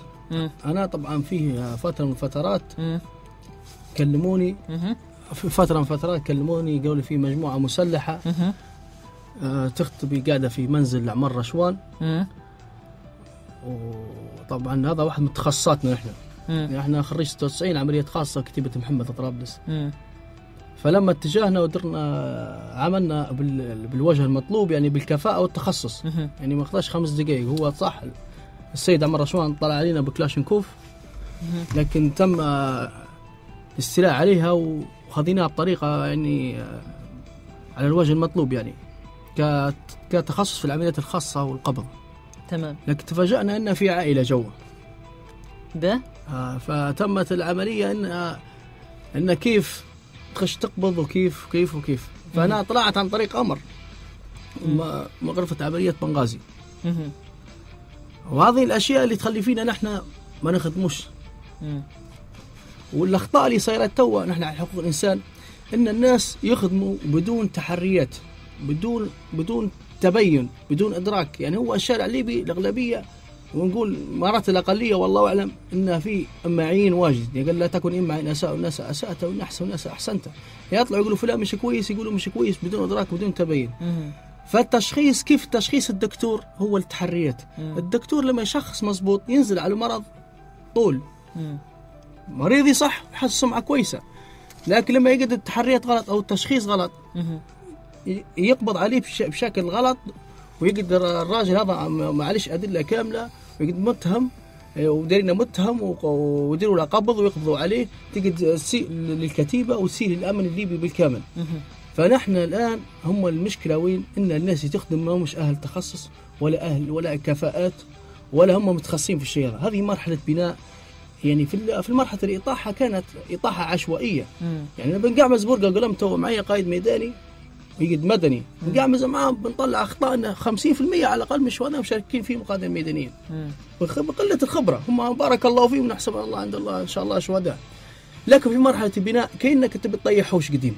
أنا طبعا فيه فترة من فترات كلموني في فترة من فترات كلموني قالوا في مجموعة مسلحة تخطبي قاعدة في منزل عمر رشوان. وطبعا هذا واحد من تخصصاتنا نحن. احنا خريج 96 عملية خاصة كتيبة محمد طرابلس. فلما اتجهنا ودرنا عملنا بالوجه المطلوب يعني بالكفاءة والتخصص. يعني ما اخذش 5 دقائق. هو صح السيد عمر رشوان طلع علينا بكلاشنكوف لكن تم الاستيلاء عليها وخذيناها بطريقة يعني على الوجه المطلوب يعني كتخصص في العمليات الخاصة والقبض. تمام. لكن تفاجأنا أن في عائلة جوا فتمت العملية أن كيف تخش تقبض وكيف. فأنا طلعت عن طريق أمر غرفة عملية بنغازي. وهذه الأشياء اللي تخلي فينا نحن ما نخدموش. والأخطاء اللي صايرت توا نحن على حقوق الإنسان إن الناس يخدموا بدون تحريات بدون تبين بدون إدراك. يعني هو الشارع الليبي الأغلبية ونقول مرات الأقلية والله أعلم إن في أماعين واجد. يقول لا تكن إمعين أساء الناس أسأت وإن أحسن الناس أحسنت. يطلعوا يقولوا فلان مش كويس يقولوا مش كويس بدون إدراك بدون تبين. فالتشخيص كيف تشخيص الدكتور هو التحريات. الدكتور لما يشخص مزبوط ينزل على مرض طول مريضي صح حس سمعة كويسة. لكن لما يجد التحريات غلط أو التشخيص غلط يقبض عليه بشكل غلط ويقدر الراجل هذا معلش أدلة كاملة ويقدر متهم وديرنا متهم وديروا له قبض ويقبضوا عليه تجد للكتيبة وتسيل الأمن الليبي بالكامل. فنحن الآن هم المشكلة وين إن الناس تخدم ما مش أهل تخصص ولا أهل ولا كفاءات ولا هم متخصصين في الشيء هذا. هذه مرحلة بناء يعني في المرحلة الإطاحة كانت إطاحة عشوائية. يعني أنا بنقعمز برقة قلمت معي قائد ميداني ويقد مدني بنقعمز معاه بنطلع أخطائنا 50% على الأقل مش وانا مشاركين فيه مقادم ميدانيين بقلة الخبرة. هم بارك الله فيهم نحسب الله عند الله إن شاء الله شهداء. لكن في مرحلة البناء كأنك أنت بتطيح حوش قديم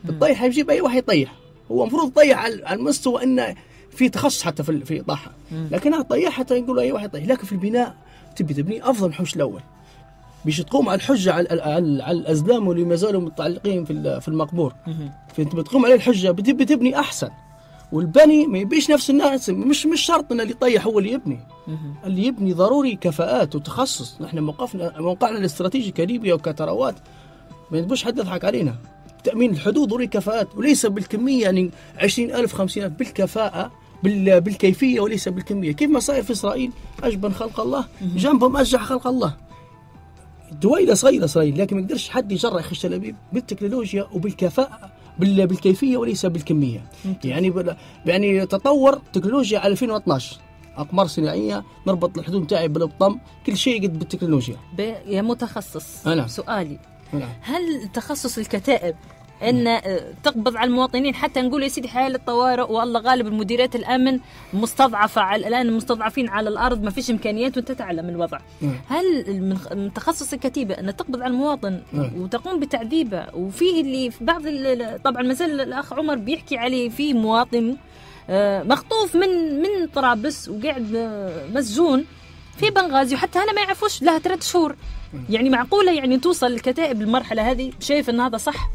بتطيح يجيب أي واحد يطيح. هو مفروض يطيح على المستوى إنه في تخصص حتى في إطاحة لكنها طيح حتى يقولوا أي واحد يطيح. لكن في البناء تبني أفضل من الحوش الأول بيش تقوم على الحجة على الأزلام اللي ما زالوا متعلقين في المقبور. فأنت بتقوم عليه الحجة بتبني أحسن. والبني ما يبيش نفس الناس مش شرط إن اللي يطيح هو اللي يبني. اللي يبني ضروري كفاءات وتخصص. نحن موقعنا الاستراتيجي كليبيا وكتروات ما يبوش حد يضحك علينا. تأمين الحدود ضروري كفاءات وليس بالكمية يعني 20,000 50,000 بالكفاءة بالكيفية وليس بالكمية. كيف ما صاير في إسرائيل أجبن خلق الله جنبهم أشجع خلق الله. دويلة صغيرة إسرائيل لكن ما يقدرش حد يجرى يخش تل أبيب بالتكنولوجيا وبالكفاءة بالكيفية وليس بالكمية. يعني تطور تكنولوجيا على 2012 أقمار صناعية نربط الحدود تاعي بالبطم كل شيء قد بالتكنولوجيا. يا متخصص أنا. سؤالي أنا. هل تخصص الكتائب ان تقبض على المواطنين، حتى نقول يا سيدي حالة طوارئ والله غالب المديريات الامن مستضعفه الان، المستضعفين على الارض ما فيش امكانيات وانت تعلم الوضع. هل من تخصص الكتيبه ان تقبض على المواطن وتقوم بتعذيبه؟ وفيه اللي في بعض طبعا مازال الاخ عمر بيحكي عليه، في مواطن مخطوف من طرابلس وقاعد مسجون في بنغازي، وحتى هنا ما يعرفوش لها 3 شهور. يعني معقوله يعني توصل الكتائب للمرحله هذه؟ شايف ان هذا صح؟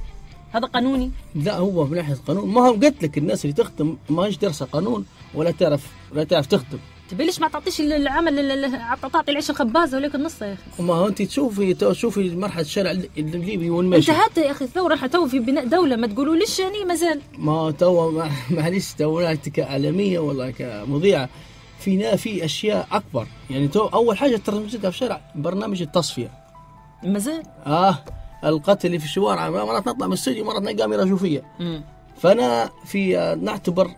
هذا قانوني؟ لا، هو من ناحيه قانون ما هو قلت لك الناس اللي تخدم ما هيش دارسه قانون ولا تعرف تخدم. تبي ليش ما تعطيش العمل تعطي العيش الخبازه وليك النص يا اخي؟ ما هو انت تشوفي مرحله الشارع الليبي وين ماشي. انتهت يا اخي الثوره، احنا تو في بناء دوله، ما تقولوا ليش يعني مازال. ما تو معليش، تو كاعلاميه والله كمذيعه في اشياء اكبر. يعني تو اول حاجه ترمجتها في الشارع برنامج التصفيه مازال. القتل اللي في الشوارع، مرات نطلع من الاستوديو مرات نلقى كاميرا شوفيه. فانا في نعتبر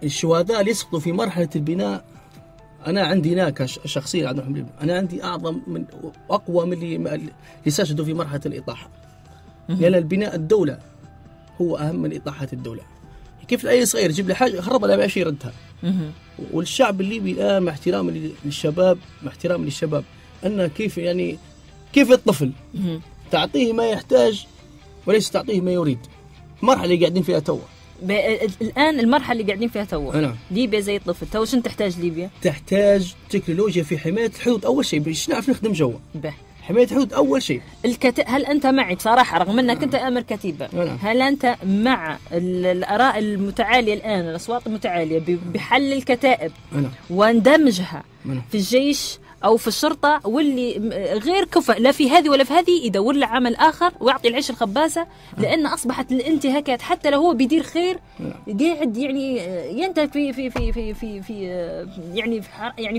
الشهداء اللي يسقطوا في مرحله البناء، انا عندي هناك شخصيا عبد الرحمن، انا عندي اعظم من اقوى من اللي سجدوا في مرحله الاطاحه. لان البناء الدوله هو اهم من اطاحه الدوله. كيف اي صغير يجيب لي حاجه خربها لا باش يردها. والشعب الليبي الان مع احترامي للشباب ان كيف الطفل تعطيه ما يحتاج وليس تعطيه ما يريد. المرحله اللي قاعدين فيها توا الان، المرحله اللي قاعدين فيها توا ليبيا زي الطفل. تو شنو تحتاج ليبيا؟ تحتاج تكنولوجيا في حمايه الحدود اول شيء باش نعرف نخدم جوا. حمايه الحدود اول شيء. هل انت معي بصراحه رغم انك انت امر كتيبه، هل انت مع الاراء المتعاليه الان، الاصوات المتعاليه بحل الكتائب واندمجها في الجيش او في الشرطه، واللي غير كفء لا في هذه ولا في هذه يدور له عمل اخر ويعطي العيش الخبازه؟ لان اصبحت الانتهاكات حتى لو هو بيدير خير قاعد يعني ينتهك في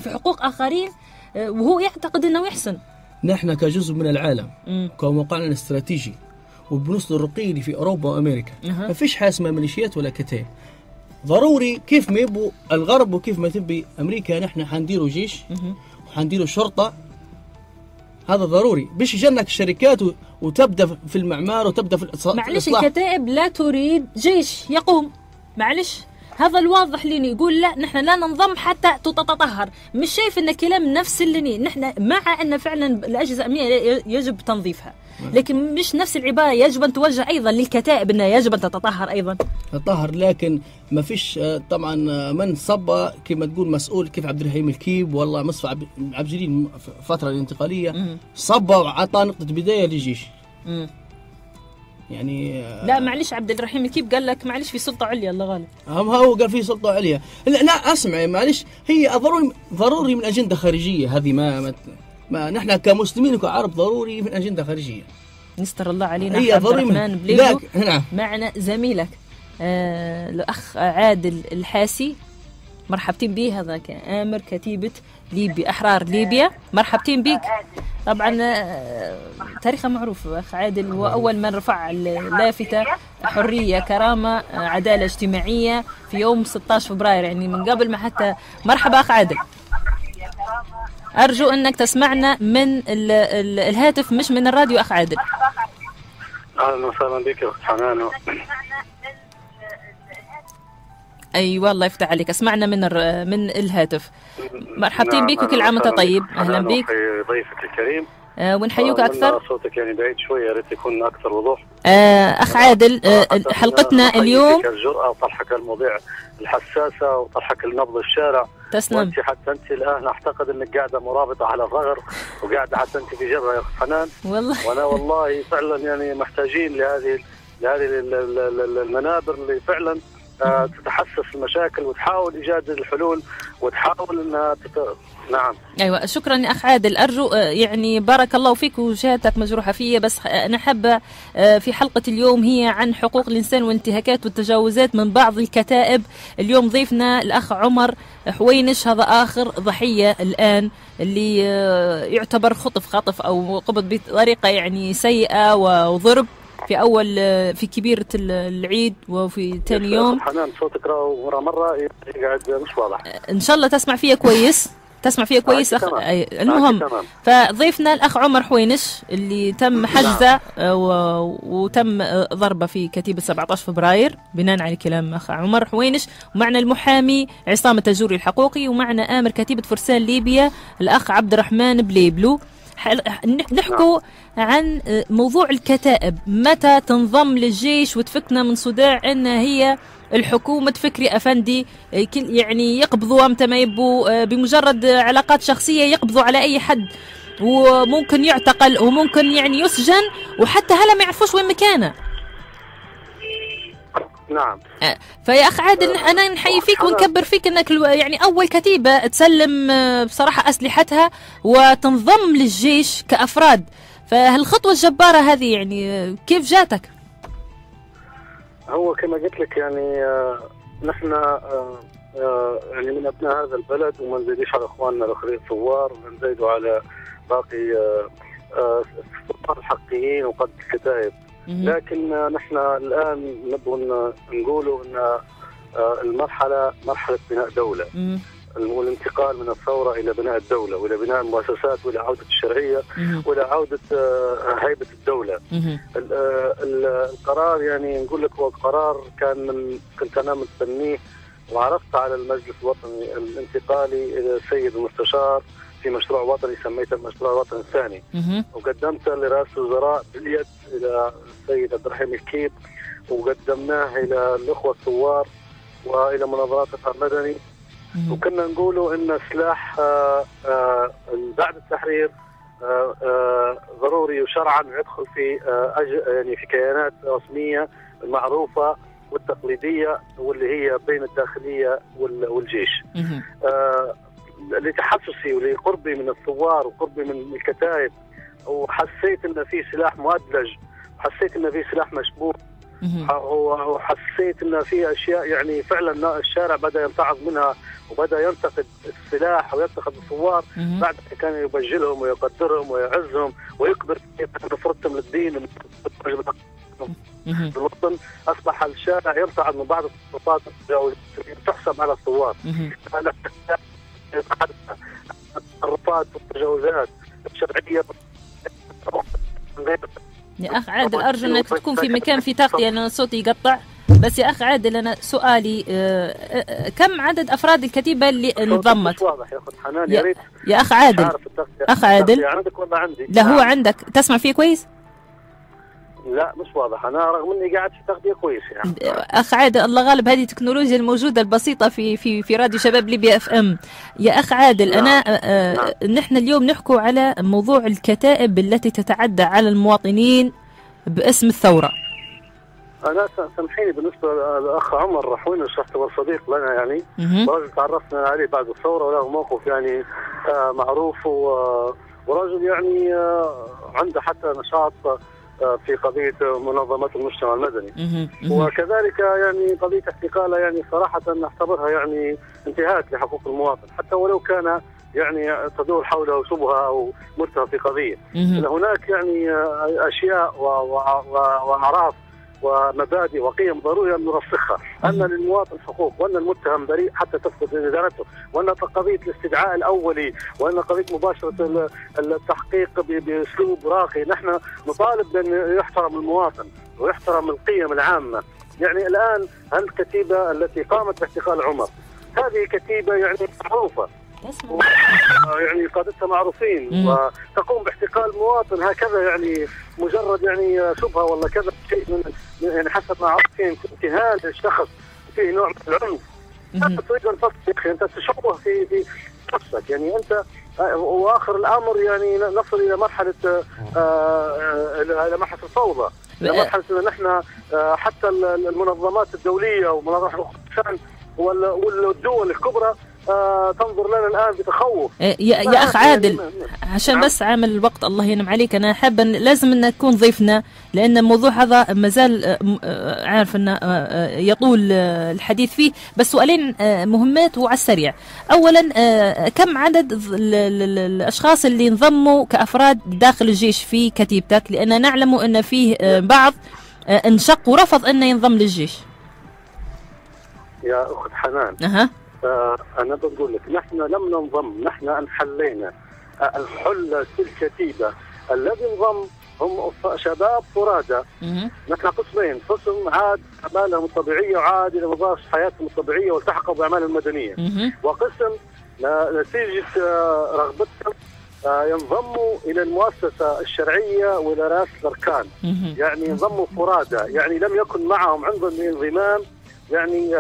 حقوق اخرين وهو يعتقد انه يحسن. نحن كجزء من العالم كموقعنا الاستراتيجي وبنصدر رقي في اوروبا وامريكا، ما فيش حاجه اسمها ميليشيات ولا كتائب. ضروري كيف ما يبوا الغرب وكيف ما تبي امريكا، نحن حنديروا جيش وحنديروا شرطه. هذا ضروري باش يجنك الشركات وتبدا في المعمار وتبدا في الإصلاح. معلش الكتائب لا تريد جيش يقوم، معلش هذا الواضح لي. يقول لا نحن لا ننضم حتى تتطهر. مش شايف ان كلام نفس اللي نحن مع ان فعلا الاجهزه الامنيه يجب تنظيفها، لكن مش نفس العباره يجب ان توجه ايضا للكتائب انها يجب ان تتطهر ايضا. تطهر، لكن ما فيش طبعا من صب كما تقول مسؤول كيف عبد الرحيم الكيب والله مصفى عبد الجليل فتره الانتقاليه صب وعطى نقطه بدايه للجيش. يعني لا معلش عبد الرحيم الكيب قال لك معلش في سلطه عليا الله غالب. هو قال في سلطه عليا. لا اسمع معلش، هي ضروري من اجنده خارجيه. هذه ما نحن كمسلمين وكعرب ضروري من اجنده خارجيه. نستر الله علينا. هي عبد الرحمن بليلو معنا زميلك الاخ عادل الحاسي، مرحبتين به. هذا كآمر كتيبة ليبيا أحرار ليبيا، مرحبتين بك. طبعا تاريخه معروف أخ عادل، هو أول من رفع اللافتة حرية كرامة عدالة اجتماعية في يوم 16 فبراير، يعني من قبل ما حتى. مرحبا أخ عادل، أرجو أنك تسمعنا من الهاتف مش من الراديو أخ عادل. أهلا وسهلا بك يا أخت حنان. ايوه الله يفتح عليك، اسمعنا من الهاتف. مرحبتين بك وكل عام وانت طيب. اهلا بك ضيفك الكريم ونحييك اكثر. صوتك يعني بعيد شويه، يا ريت يكون اكثر وضوح. اخ عادل، حلقتنا اليوم الجرأه وطرحك المواضيع الحساسه وطرحك لنبض الشارع. تسلم. وانت حتى انت الان اعتقد انك قاعده مرابطه على ظهر وقاعده حتى انت في جبهه يا اخت حنان. والله وانا والله فعلا يعني محتاجين لهذه المنابر اللي فعلا تتحسس المشاكل وتحاول إيجاد الحلول وتحاول أنها نعم. أيوة شكرا يا أخ عادل، أرجو يعني بارك الله فيك وشهادتك مجروحة فيا، بس أنا حابة في حلقة اليوم هي عن حقوق الإنسان والانتهاكات والتجاوزات من بعض الكتائب. اليوم ضيفنا الأخ عمر حوينش، هذا آخر ضحية الآن اللي يعتبر خطف أو قبض بطريقة يعني سيئة وضرب في كبيرة العيد وفي ثاني يوم. حنان صوتك مرة قاعد مش واضح. إن شاء الله تسمع فيها كويس. تسمع فيها كويس المهم فضيفنا الأخ عمر حوينش اللي تم حجزه وتم ضربه في كتيبة 17 فبراير بناء على كلام أخ عمر حوينش، ومعنا المحامي عصام التجوري الحقوقي، ومعنا آمر كتيبة فرسان ليبيا الأخ عبد الرحمن بليبلو. نحكوا عن موضوع الكتائب، متى تنضم للجيش وتفكنا من صداع أن هي الحكومة فكري أفندي يعني يقبضوا أمتى ما يبوا بمجرد علاقات شخصية يقبضوا على أي حد وممكن يعتقل وممكن يعني يسجن وحتى هلا ما يعرفوش وين مكانه. نعم. فيا أخ عادل أنا نحيي فيك ونكبر فيك أنك يعني أول كتيبة تسلم بصراحة أسلحتها وتنضم للجيش كأفراد، فهالخطوة الجبارة هذه يعني كيف جاتك؟ هو كما قلت لك يعني نحن يعني من ابناء هذا البلد وما نزيدش على اخواننا الاخرين ثوار وما نزيدوا على باقي الثوار الحقيقيين وقد الكتائب، لكن نحن الان نبغى نقولوا ان المرحله مرحله بناء دوله والانتقال من الثوره الى بناء الدوله والى بناء المؤسسات والى عوده الشرعيه والى عوده هيبه الدوله. القرار يعني نقول لك هو قرار كنت انا مستنيه وعرضت على المجلس الوطني الانتقالي الى السيد المستشار في مشروع وطني سميته المشروع الوطني الثاني، وقدمته لرئاسه الوزراء باليد الى السيد عبد الرحيم الكيب، وقدمناه الى الاخوه الثوار والى منظمات الدفاع المدني، وكنا نقولوا ان السلاح بعد التحرير ضروري وشرعا يدخل في يعني في كيانات رسميه معروفه والتقليديه واللي هي بين الداخليه والجيش. لتحسسي ولقربي من الثوار وقربي من الكتائب، وحسيت ان في سلاح مؤدلج، وحسيت ان في سلاح مشبوه، وحسيت ان في اشياء يعني فعلا الشارع بدا يمتعض منها وبدا ينتقد السلاح وينتقد الثوار بعد كان يبجلهم ويقدرهم ويعزهم ويكبر نصرتهم للدين الوطن. اصبح الشارع يمتعض من بعض التصرفات تحسب على الثوار، التصرفات والتجاوزات الشرعيه. يا أخ عادل أرجو أنك تكون في مكان في تغطية لأن صوتي يقطع. بس يا أخ عادل أنا سؤالي كم عدد أفراد الكتيبة اللي انضمت؟ واضح يا أخت حنان يا ريت يا أخ عادل. أخ عادل عندك ولا عندي؟ لا هو عندك تسمع فيه كويس؟ لا مش واضح، أنا رغم إني قاعد في تغطية كويس يعني. أخ عادل الله غالب هذه التكنولوجيا الموجودة البسيطة في راديو شباب ليبيا FM. يا أخ عادل أنا نحن اليوم نحكوا على موضوع الكتائب التي تتعدى على المواطنين باسم الثورة. أنا سامحيني بالنسبة للأخ عمر حوينش يعتبر صديق لنا يعني، ورجل تعرفنا عليه بعد الثورة وله موقف يعني معروف، ورجل يعني عنده حتى نشاط في قضية منظمات المجتمع المدني، وكذلك يعني قضية احتقالها يعني صراحة نعتبرها يعني انتهاك لحقوق المواطن، حتى ولو كان يعني تدور حوله شبهة أو متهم في قضية. هناك يعني أشياء وأعراف ومبادئ وقيم ضروري أن نرسخها، أن للمواطن حقوق، وأن المتهم بريء حتى تثبت إدانته، وأن قضية الاستدعاء الأولي، وأن قضية مباشرة التحقيق بأسلوب راقي. نحن نطالب بأن يحترم المواطن ويحترم القيم العامة. يعني الآن الكتيبة التي قامت باحتقال عمر هذه كتيبة يعني معروفة يعني قادتها معروفين، وتقوم باحتقال مواطن هكذا يعني مجرد يعني شبهه ولا كذا شيء من يعني حسب ما عرفت امتهان للشخص فيه نوع من العنف. انت تريد ان تصل يا اخي، انت تشوه في نفسك يعني انت، واخر الامر يعني نصل الى مرحله الى مرحله الفوضى، الى مرحله ان نحن حتى المنظمات الدوليه ومنظمات حقوق الانسان والدول الكبرى تنظر لنا الآن بتخوف. يا أخ عادل عشان بس عامل الوقت الله ينعم عليك، أنا حابة لازم أن تكون ضيفنا لأن الموضوع هذا مازال عارف أنه يطول الحديث فيه، بس سؤالين مهمات وعلى السريع. أولا كم عدد الأشخاص اللي انضموا كأفراد داخل الجيش في كتيبتك؟ لأن نعلم أن فيه بعض انشق ورفض أن ينضم للجيش. يا أخت حنان أنا بقول لك نحن لم ننضم، نحن انحلينا. الحلة الكتيبة الذي انضم هم شباب فرادى. نحن قسمين، قسم عاد أعمالهم الطبيعية وعاد إلى ممارسة حياتهم الطبيعية والتحقوا بأعمالهم المدنية، وقسم نتيجة رغبتهم ينضموا إلى المؤسسة الشرعية وإلى رئاسة الأركان. يعني ينضموا فرادى، يعني لم يكن معهم عندهم انضمام يعني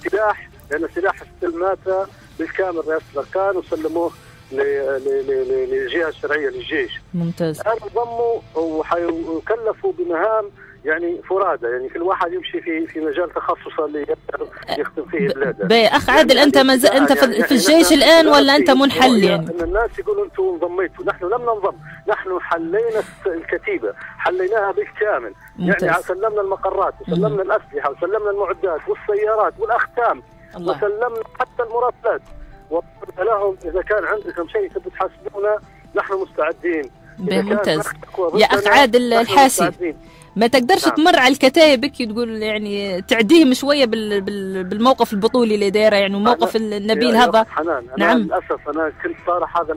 سلاح، لأن سلاح استلماته بالكامل رئاسة الأركان وسلموه للجهة الشرعية للجيش. ممتاز. الآن انضموا وحيكلفوا بمهام يعني فرادى، يعني كل واحد يمشي في مجال تخصصه اللي يقدر يخدم فيه بلاده. أخ عادل، أنت أنت في الجيش الآن ولا أنت منحل؟ يعني الناس يقولوا أنتم انضميتوا، نحن لم ننضم، نحن حلينا الكتيبة، حليناها بالكامل. ممتاز. يعني سلمنا المقرات وسلمنا الأسلحة وسلمنا المعدات والسيارات والأختام وسلمنا حتى المراسلات، وقلت لهم إذا كان عندكم شيء تبي تحاسبونا نحن مستعدين. ممتاز. يا أخ عادل الحاسي، ما تقدرش تمر على الكتايب هيك تقول يعني تعديهم شويه بالموقف البطولي اللي دايره، يعني موقف النبيل هذا. حنان، نعم للاسف انا كنت طارح هذا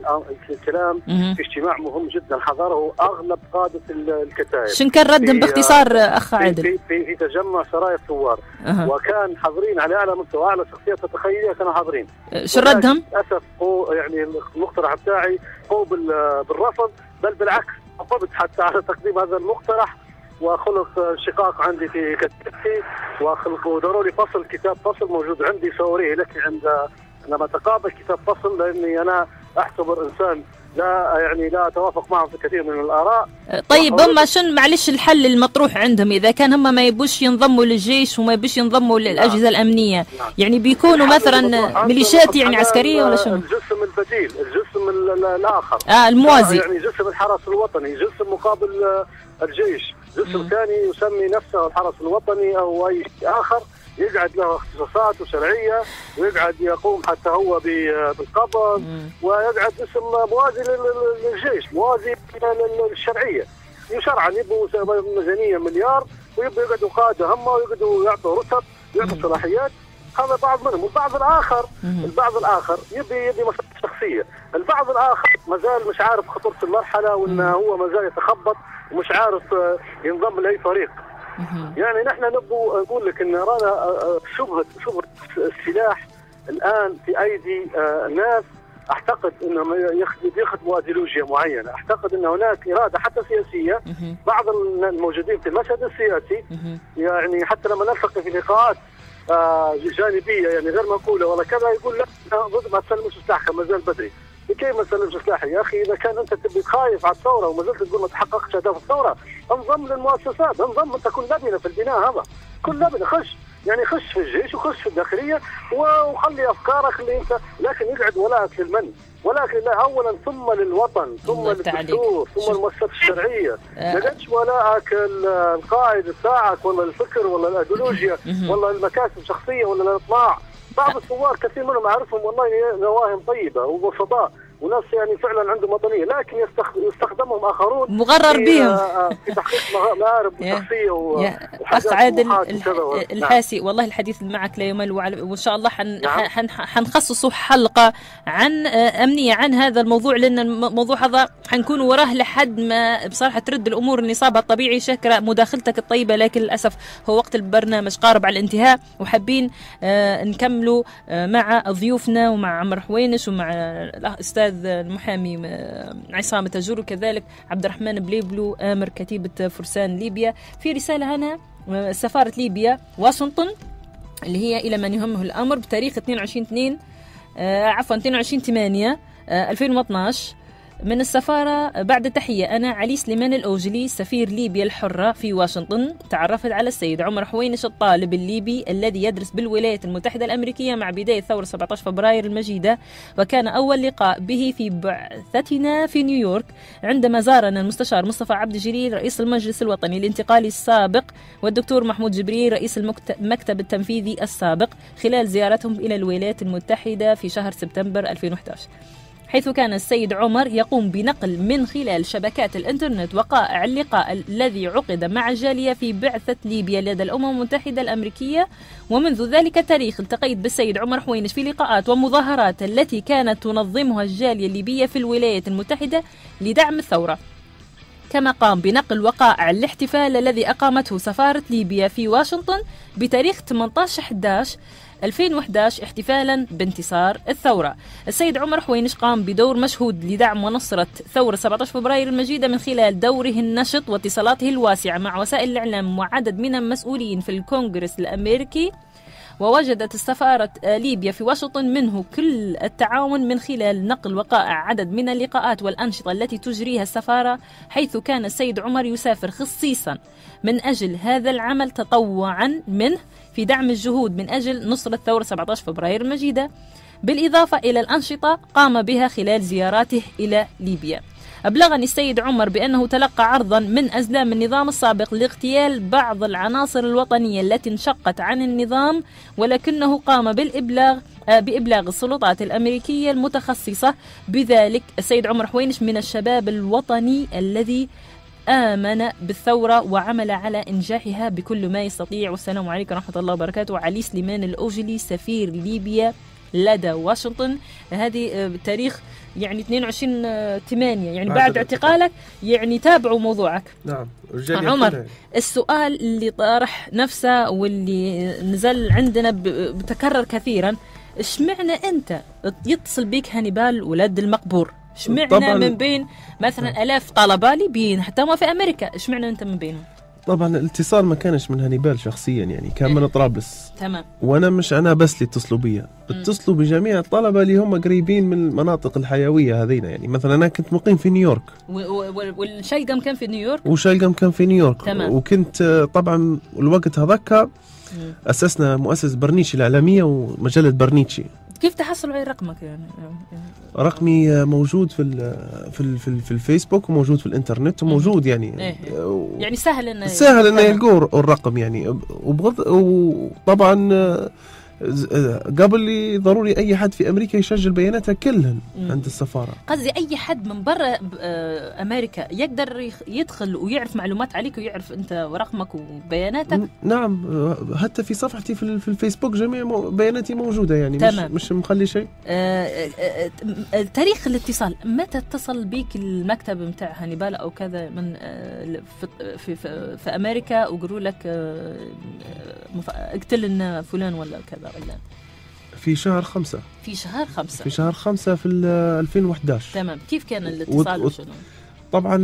الكلام في اجتماع مهم جدا حضره اغلب قاده الكتايب. شن كان ردهم باختصار اخ عادل؟ في تجمع سرايا الثوار، وكان حاضرين على اعلى مستوى، اعلى شخصيات التخيليه كانوا حاضرين. شو ردهم؟ للاسف يعني المقترح بتاعي قو بالرفض، بل بالعكس رفضت حتى على تقديم هذا المقترح، وخلق شقاق عندي في كتابتي، وخلقوا ضروري فصل كتاب فصل موجود عندي سوريه لك عندما تقابل كتاب فصل، لاني انا اعتبر انسان لا اتوافق معهم في كثير من الاراء. طيب هم شن معلش الحل المطروح عندهم اذا كان هم ما يبوش ينضموا للجيش وما يبوش ينضموا للاجهزه الامنيه؟ يعني بيكونوا مثلا ميليشيات يعني عسكريه ولا شنو؟ الجسم البديل، الجسم الاخر الموازي، يعني جسم الحرس الوطني، جسم مقابل الجيش، جسم ثاني يسمي نفسه الحرس الوطني او اي شيء اخر، يقعد له اختصاصات وشرعيه، ويقعد يقوم حتى هو بالقبض، ويقعد اسم موازي للجيش، موازي للشرعيه. يشرعا يبوا ميزانيه مليار، ويبوا يقعدوا قاده هم، ويقعدوا يعطوا رتب، يعطوا صلاحيات. هذا بعض منهم، والبعض الاخر يبي مصلحه شخصيه، البعض الاخر ما زال مش عارف خطوره المرحله، وانه هو ما زال يتخبط ومش عارف ينضم لاي فريق. يعني نحن نبغى نقول لك ان رانا شبهه السلاح الان في ايدي ناس اعتقد انهم يخدموا ايديولوجيا معينه، اعتقد ان هناك اراده حتى سياسيه. بعض الموجودين في المشهد السياسي يعني حتى لما نلتقي في لقاءات جانبيه يعني غير مقوله ولا كذا، يقول لا ضد ما تسلمش سلاحك ما زال بدري. لكي ما تسلمش سلاحي يا اخي؟ اذا كان انت تبي خايف على الثوره وما زلت تقول ما تحققش اهداف الثوره، انضم للمؤسسات، انضم، انت كن لبنه في البناء هذا، كن لبنه، خش في الجيش وخش في الداخليه وخلي افكارك اللي انت، لكن يقعد ولاءك للمن، ولاءك لله اولا، ثم للوطن، ثم للدستور، ثم المؤسسات الشرعيه. ما قدش ولاءك القائد بتاعك ولا الفكر ولا الايديولوجيا ولا المكاسب الشخصيه ولا الاطماع. بعض الثوار كثير منهم اعرفهم والله نواهم طيبه وبسطاء وناس يعني فعلا عندهم وطنيه، لكن يستخدمهم اخرون مغرر بهم في تحقيق مآرب شخصيه اخ عادل الحاسي. والله الحديث معك لا يمل، وان شاء الله حنخصصوا حلقه عن امنيه عن هذا الموضوع، لان الموضوع هذا حنكون وراه لحد ما بصراحه ترد الامور لنصابها الطبيعي. شكرا مداخلتك الطيبه، لكن للاسف هو وقت البرنامج قارب على الانتهاء، وحابين نكملوا مع ضيوفنا ومع عمر حوينش ومع الاستاذ المحامي عصام تجور، وكذلك عبد الرحمن بليبلو آمر كتيبة فرسان ليبيا. في رسالة هنا سفارة ليبيا واشنطن اللي هي إلى من يهمه الأمر بتاريخ 22/8/2012 من السفارة. بعد تحية، أنا علي سليمان الأوجلي سفير ليبيا الحرة في واشنطن. تعرفت على السيد عمر حوينش الطالب الليبي الذي يدرس بالولايات المتحدة الأمريكية مع بداية ثورة 17 فبراير المجيدة، وكان أول لقاء به في بعثتنا في نيويورك عندما زارنا المستشار مصطفى عبد الجليل رئيس المجلس الوطني الانتقالي السابق والدكتور محمود جبريل رئيس المكتب التنفيذي السابق خلال زيارتهم إلى الولايات المتحدة في شهر سبتمبر 2011. حيث كان السيد عمر يقوم بنقل من خلال شبكات الإنترنت وقائع اللقاء الذي عقد مع الجالية في بعثة ليبيا لدى الأمم المتحدة الأمريكية. ومنذ ذلك التاريخ التقيت بالسيد عمر حوينش في لقاءات ومظاهرات التي كانت تنظمها الجالية الليبية في الولايات المتحدة لدعم الثورة، كما قام بنقل وقائع الاحتفال الذي أقامته سفارة ليبيا في واشنطن بتاريخ 18/11/2011 احتفالا بانتصار الثورة. السيد عمر حوينش قام بدور مشهود لدعم ونصرة ثورة 17 فبراير المجيدة من خلال دوره النشط واتصالاته الواسعة مع وسائل الإعلام وعدد من المسؤولين في الكونغرس الأمريكي. ووجدت السفارة ليبيا في واشنطن منه كل التعاون من خلال نقل وقائع عدد من اللقاءات والأنشطة التي تجريها السفارة، حيث كان السيد عمر يسافر خصيصا من أجل هذا العمل تطوعا منه في دعم الجهود من أجل نصرة ثورة 17 فبراير المجيدة، بالإضافة إلى الأنشطة قام بها خلال زياراته إلى ليبيا. أبلغني السيد عمر بأنه تلقى عرضا من أزلام النظام السابق لاغتيال بعض العناصر الوطنية التي انشقت عن النظام، ولكنه قام بإبلاغ السلطات الأمريكية المتخصصة بذلك. السيد عمر حوينش من الشباب الوطني الذي آمن بالثورة وعمل على إنجاحها بكل ما يستطيع. والسلام عليكم ورحمة الله وبركاته. علي سليمان الأوجلي سفير ليبيا لدى واشنطن. هذه تاريخ يعني 22/8 يعني بعد اعتقالك، يعني تابعوا موضوعك. نعم عمر، السؤال اللي طرح نفسه واللي نزل عندنا بتكرر كثيرا، اشمعنى انت يتصل بيك هانيبال ولد المقبور؟ اشمعنى من بين مثلا آلاف طلبة ليبيين حتى ما في أمريكا، اشمعنى انت من بينهم؟ طبعا الاتصال ما كانش من هانيبال شخصيا، يعني كان من طرابلس. تمام. وانا مش انا بس اللي اتصلوا بيا، اتصلوا بجميع الطلبه اللي هم قريبين من المناطق الحيويه هذينا. يعني مثلا انا كنت مقيم في نيويورك، والشلقم كان في نيويورك، وشلقم كان في نيويورك. تمام. وكنت طبعا الوقت هذاك اسسنا مؤسسه برنيتشي الاعلاميه ومجله برنيتشي. كيف تحصلوا على رقمك يعني؟ رقمي موجود في الفيسبوك وموجود في الانترنت وموجود يعني يعني سهل انه يلقوا الرقم يعني. وطبعا قبل ضروري اي حد في امريكا يسجل بياناتها كلها عند السفاره. قصدي اي حد من برا امريكا يقدر يدخل ويعرف معلومات عليك ويعرف انت ورقمك وبياناتك. نعم، حتى في صفحتي في الفيسبوك جميع بياناتي موجوده يعني. تمام. مش مخلي شيء. تاريخ الاتصال، متى اتصل بيك المكتب متاع هانيبال او كذا من في امريكا وقالوا لك اقتل لنا فلان ولا كذا ولا؟ في شهر 5. في شهر 5 في 2011. تمام. كيف كان الاتصال؟ طبعا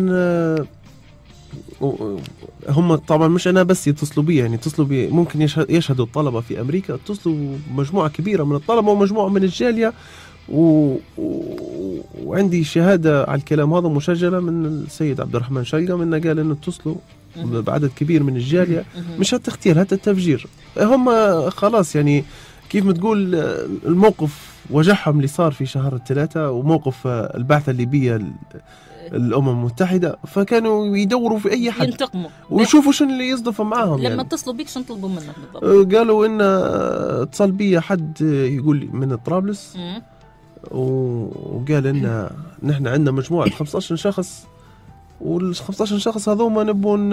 هم طبعا مش انا بس يتصلوا بي، يعني يتصلوا بي ممكن يشهدوا الطلبه في امريكا، اتصلوا مجموعه كبيره من الطلبه ومجموعه من الجاليه، وعندي شهاده على الكلام هذا مسجله من السيد عبد الرحمن شلقم انه قال انه اتصلوا بعدد كبير من الجاليه. مش هالتختير، هذا التفجير. هم خلاص يعني كيف ما تقول الموقف وجعهم اللي صار في شهر 3 وموقف البعثة الليبية الأمم المتحدة، فكانوا يدوروا في أي حد ينتقموا ويشوفوا شنو اللي يصدفوا معاهم. لما يعني اتصلوا بيك شنو طلبوا منك بالضبط؟ قالوا إن اتصل بي حد يقول لي من طرابلس وقال إن نحن عندنا مجموعة 15 شخص، وال 15 شخص هذوما نبون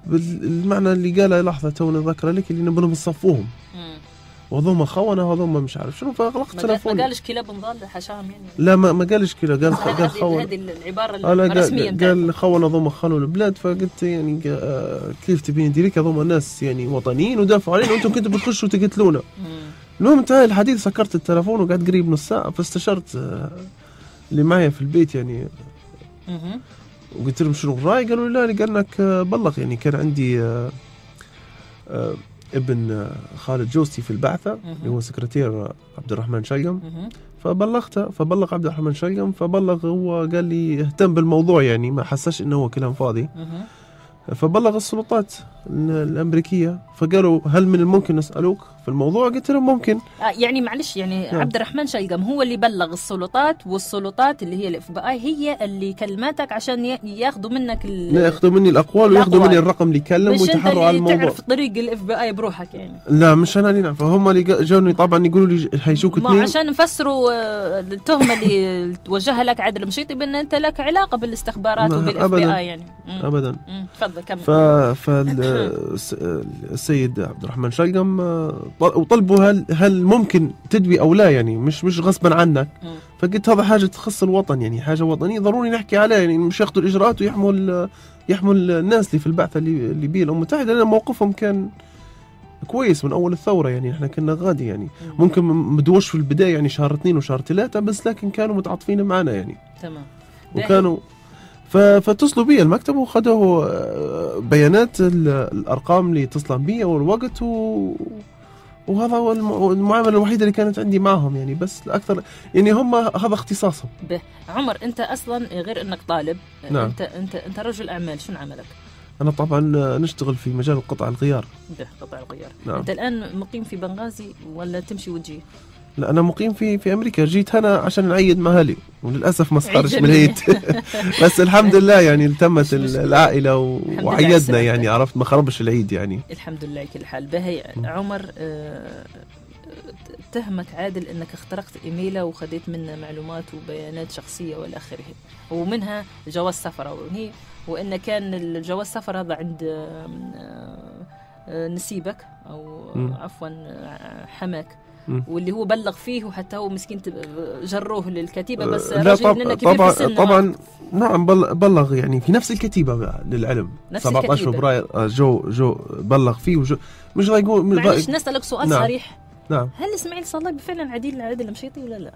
بالمعنى اللي قاله لحظة توني ذكر لك اللي نبون نصفوهم، وهذوما خونة وهذوما مش عارف شنو. فغلقت تلفوني. ما قالش كلاب نضال حشاهم يعني؟ لا ما قالش كذا، قال خون. هذه العبارة الرسمية. قال خون هذوما خلوا البلاد. فقلت يعني كيف تبين نديرك؟ هذوما ناس يعني وطنيين ودافعوا علينا وانتم كنتوا بتخشوا وتقتلونا. المهم انتهى الحديث، سكرت التلفون وقعدت قريب نص ساعة، فاستشرت اللي معي في البيت يعني. وقلت لهم شنو الرأي؟ قالوا لي لا، قال لك بلغ. يعني كان عندي ابن خالد جوستي في البعثة اللي هو سكرتير عبد الرحمن شلقم، فبلغته، فبلغ عبد الرحمن شلقم، فبلغ هو قال لي اهتم بالموضوع، يعني ما حسش انه هو كلام فاضي. فبلغ السلطات الأمريكية، فقالوا هل من الممكن نسألوك في الموضوع؟ قلت لهم ممكن. يعني معلش يعني عبد الرحمن شلقم هو اللي بلغ السلطات، والسلطات اللي هي الFBI هي اللي كلمتك عشان ياخذوا منك ياخذوا مني الأقوال وياخذوا مني الرقم اللي يكلم ويتحروا على الموضوع. مش تعرف طريق الFBI بروحك يعني؟ لا مش أنا اللي نعرف، فهم اللي جوني طبعا يقولوا لي هيشوك اثنين، عشان نفسروا التهمة اللي توجهها لك عادل مشيطي بأن أنت لك علاقة بالاستخبارات وبالFBI يعني. أبدا. تفضل كمل. فالسيد عبد الرحمن شلقم وطلبوا هل ممكن تدوي أو لا، يعني مش غصبا عنك. فقلت هذا حاجة تخص الوطن، يعني حاجة وطنية ضروري نحكي عليها، يعني مش ياخذوا الإجراءات ويحموا الناس اللي في البعثة اللي بيه الأمم المتحدة، لأن موقفهم كان كويس من أول الثورة، يعني إحنا كنا غادي يعني ممكن مدوش في البداية يعني شهر 2 وشهر 3 بس، لكن كانوا متعاطفين معنا يعني. تمام. وكانوا فاتصلوا بي المكتب وخذوا بيانات الأرقام اللي اتصلوا بي والوقت وهذا هو المعاملة الوحيدة اللي كانت عندي معهم يعني، بس الأكثر يعني هم هذا اختصاصهم. عمر أنت أصلا غير أنك طالب، نعم. أنت رجل أعمال، شنو عملك؟ أنا طبعا نشتغل في مجال قطع الغيار. قطع الغيار. نعم. أنت الآن مقيم في بنغازي ولا تمشي وتجي؟ لا أنا مقيم في أمريكا، جيت هنا عشان نعيد مع أهلي وللأسف ما صارش من هيت بس الحمد لله يعني التمت العائلة وعيدنا يعني، عرفت ما خربش العيد يعني الحمد لله. كل حال باهي عمر، تهمك عادل أنك اخترقت إيميله وخديت منه معلومات وبيانات شخصية والى آخره، ومنها جواز سفر، وإن كان الجواز سفر هذا عند نسيبك أو عفوا حماك، واللي هو بلغ فيه، وحتى هو مسكين جروه للكتيبة، بس رجل كبير في السن. طبعا نعم بلغ يعني في نفس الكتيبة للعلم 17 فبراير جو بلغ فيه مش يقول. معلش نسألك سؤال نعم. صريح، نعم. هل اسماعيل صلابي فعلا عادل مشيطي ولا لا؟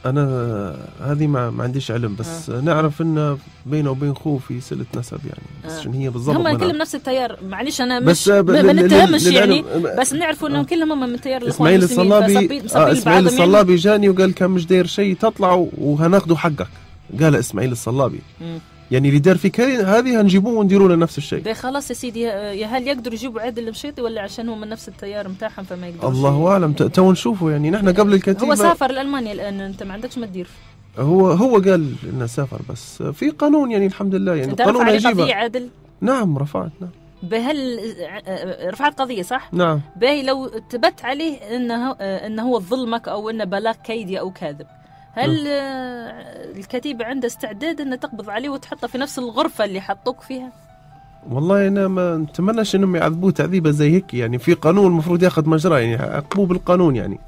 أنا هذه ما عنديش علم، بس نعرف إن بينه وبين خوه في صلة نسب يعني، بس شنو هي بالضبط؟ هم كلهم نفس التيار، معلش أنا مش ما نتهمش يعني، بس نعرفوا إنهم كلهم هم من تيار الإخوان المسلمين. إسماعيل الصلابي جاني وقال كان مش داير شيء، تطلعوا وهناخذوا حقك، قال إسماعيل الصلابي. يعني اللي دار فيك هذه هنجيبوه ونديروا له نفس الشيء. خلاص يا سيدي، هل يقدروا يجيبوا عادل المشيطي ولا عشان هو من نفس التيار متاعهم فما يقدروا؟ الله اعلم، تو نشوفوا يعني. نحن قبل الكتيبة هو سافر لألمانيا الآن، أنت ما عندكش ما تدير. هو قال إنه سافر، بس في قانون يعني الحمد لله يعني. أنت رفع عليه قضية عادل؟ نعم رفعت. نعم. بهل رفعت قضية صح؟ نعم. باهي لو ثبت عليه إنه هو ظلمك أو إنه بلاغ كيدي أو كاذب، هل الكتيبة عندها استعداد أن تقبض عليه وتحطه في نفس الغرفة اللي حطوك فيها؟ والله أنا ما نتمناش إنهم يعذبوه تعذيبة زي هيك يعني، في قانون المفروض ياخذ مجرى يعني، عقبوه بالقانون يعني.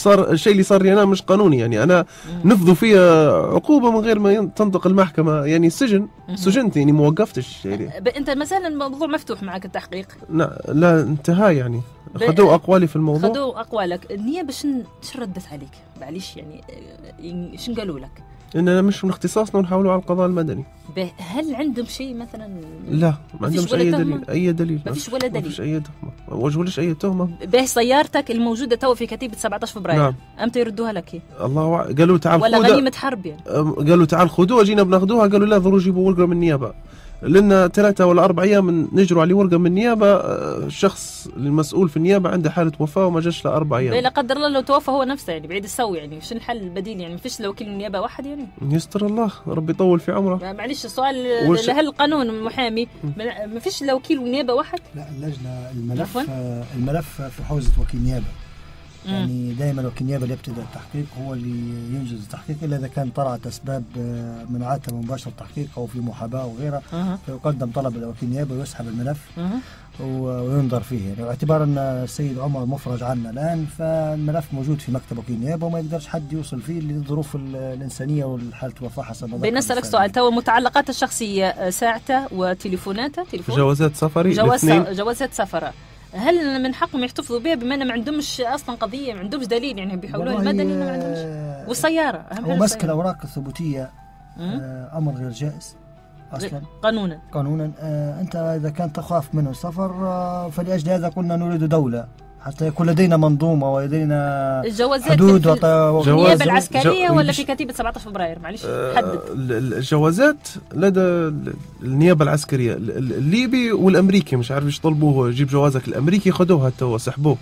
الشيء اللي صار لي أنا مش قانوني يعني، أنا نفذوا فيها عقوبة من غير ما تنطق المحكمة يعني، سجنت يعني، ما وقفتش يعني. أنت مثلا الموضوع مفتوح معك التحقيق؟ لا انتهى يعني، خذوا أقوالي في الموضوع. خذوا أقوالك. النيابة شن ردت عليك؟ معليش يعني شن قالوا لك؟ إننا مش من اختصاصنا ونحاولوا على القضاء المدني. هل عندهم شيء مثلا؟ لا ما عندهمش أي دليل. ما فيش ولا دليل. ما فيش أي تهمة، ما وجهوليش أي تهمة. سيارتك الموجودة تو في كتيبة 17 فبراير، نعم. أمتى يردوها لك؟ الله قالوا تعال ولا غنيمة حرب يعني؟ قالوا تعال خذوها، جينا بناخذوها، قالوا لا ضروري جيبوا ورقة من النيابة، لأن 3 ولا 4 أيام نجروا عليه ورقة من النيابة. الشخص المسؤول في النيابة عنده حالة وفاة وما جاش ل 4 أيام. لا قدر الله لو توفى هو نفسه يعني، بعيد السوي يعني، شنو الحل البديل يعني؟ ما فيش لو وكيل النيابة واحد يعني؟ يستر الله، ربي يطول في عمره. معلش السؤال، هل القانون محامي ما فيش لو وكيل النيابة واحد؟ لا اللجنة الملف في حوزة وكيل نيابة يعني، دائما وكيل النيابة اللي يبتدأ التحقيق هو اللي ينجز التحقيق، إلا إذا كان طرأت أسباب منعتها من مباشرة التحقيق أو في محاباة وغيرها، فيقدم طلب إلى وكيل النيابة ويسحب الملف وينظر فيه يعني، باعتبار أن السيد عمر مفرج عنا الآن، فالملف موجود في مكتب وكيل النيابة وما يقدرش حد يوصل فيه للظروف الإنسانية والحالة الوفاة حسب ما. بنسألك سؤال، تو متعلقات الشخصية، ساعته وتليفوناته، جوازات سفري، جوازات سفرة، هل من حقهم يحتفظوا بها بما أن ما عندهمش أصلا قضية، ما عندهمش دليل يعني، بيحولوها المدني ما عندهمش، والسيارة هو مسك الأوراق الثبوتية أمر غير جائز أصلا قانونا. أنت إذا كانت تخاف منه السفر، فلأجل هذا قلنا نريد دولة حتى يكون لدينا منظومة ولدينا الجوازات حدود في النيابة العسكرية ولا في كتيبة 17 فبراير؟ معلش حدد. الجوازات لدى النيابة العسكرية الليبي والأمريكي، مش عارف ايش طلبوه، جيب جوازك الأمريكي خدوها توا سحبوه.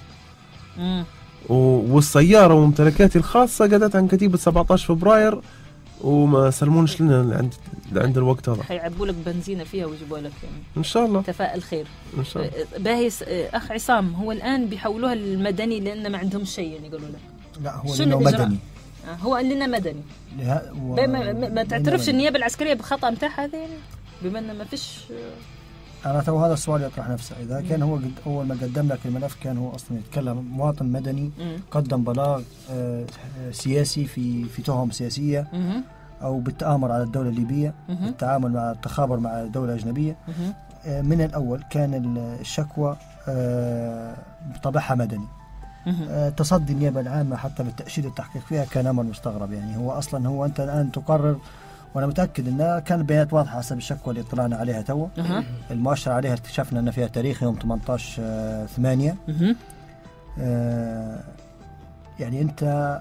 والسيارة وممتلكاتي الخاصة قعدت عن كتيبة 17 فبراير وما سلمونش لنا عند الوقت هذا. حيعبوا لك بنزينة فيها ويجيبوا لك يعني. إن شاء الله. تفائل خير. إن شاء الله. باهي أخ عصام، هو الآن بيحولوها للمدني لأن ما عندهم شيء يعني قالوا لك. لا هو لأنه مدني. هو قال لنا مدني. ما تعترفش النيابة العسكرية بخطأ متاعها هذا يعني؟ بما أن ما فيش. أنا تو هذا السؤال يطرح نفسه، إذا كان هو أول ما قدم لك الملف كان هو أصلا يتكلم مواطن مدني قدم بلاغ سياسي في تهم سياسية أو بالتآمر على الدولة الليبية، بالتعامل مع التخابر مع دولة أجنبية، من الأول كان الشكوى بطبعها مدني. تصدي النيابة العامة حتى بالتأشيرة التحقيق فيها كان أمر مستغرب، يعني هو أصلا هو أنت الآن تقرر، وأنا متأكد أنها كان البيانات واضحة حسب الشكوى اللي طلعنا عليها تو. المؤشر عليها اكتشفنا أن فيها تاريخ يوم 18/8. يعني أنت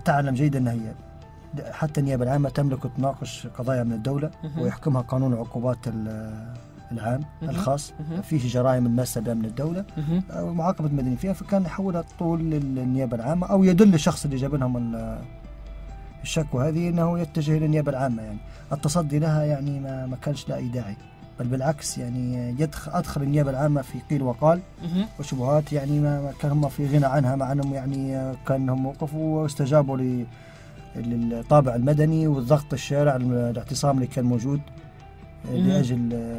تعلم جيدا أن هي حتى النيابة العامة تملك تناقش قضايا من الدولة ويحكمها قانون العقوبات العام الخاص، فيه جرائم الماسة بأمن الدولة ومعاقبة مدني فيها، فكان يحولها طول للنيابة العامة أو يدل الشخص اللي جاب لهم الشكوى هذه أنه يتجه للنيابة العامة. يعني التصدي لها يعني ما كانش لا أي داعي، بل بالعكس يعني أدخل النيابة العامة في قيل وقال وشبهات، يعني ما كان هم في غنى عنها، مع أنهم يعني كانهم وقفوا واستجابوا للطابع المدني والضغط الشارع، الاعتصام اللي كان موجود لأجل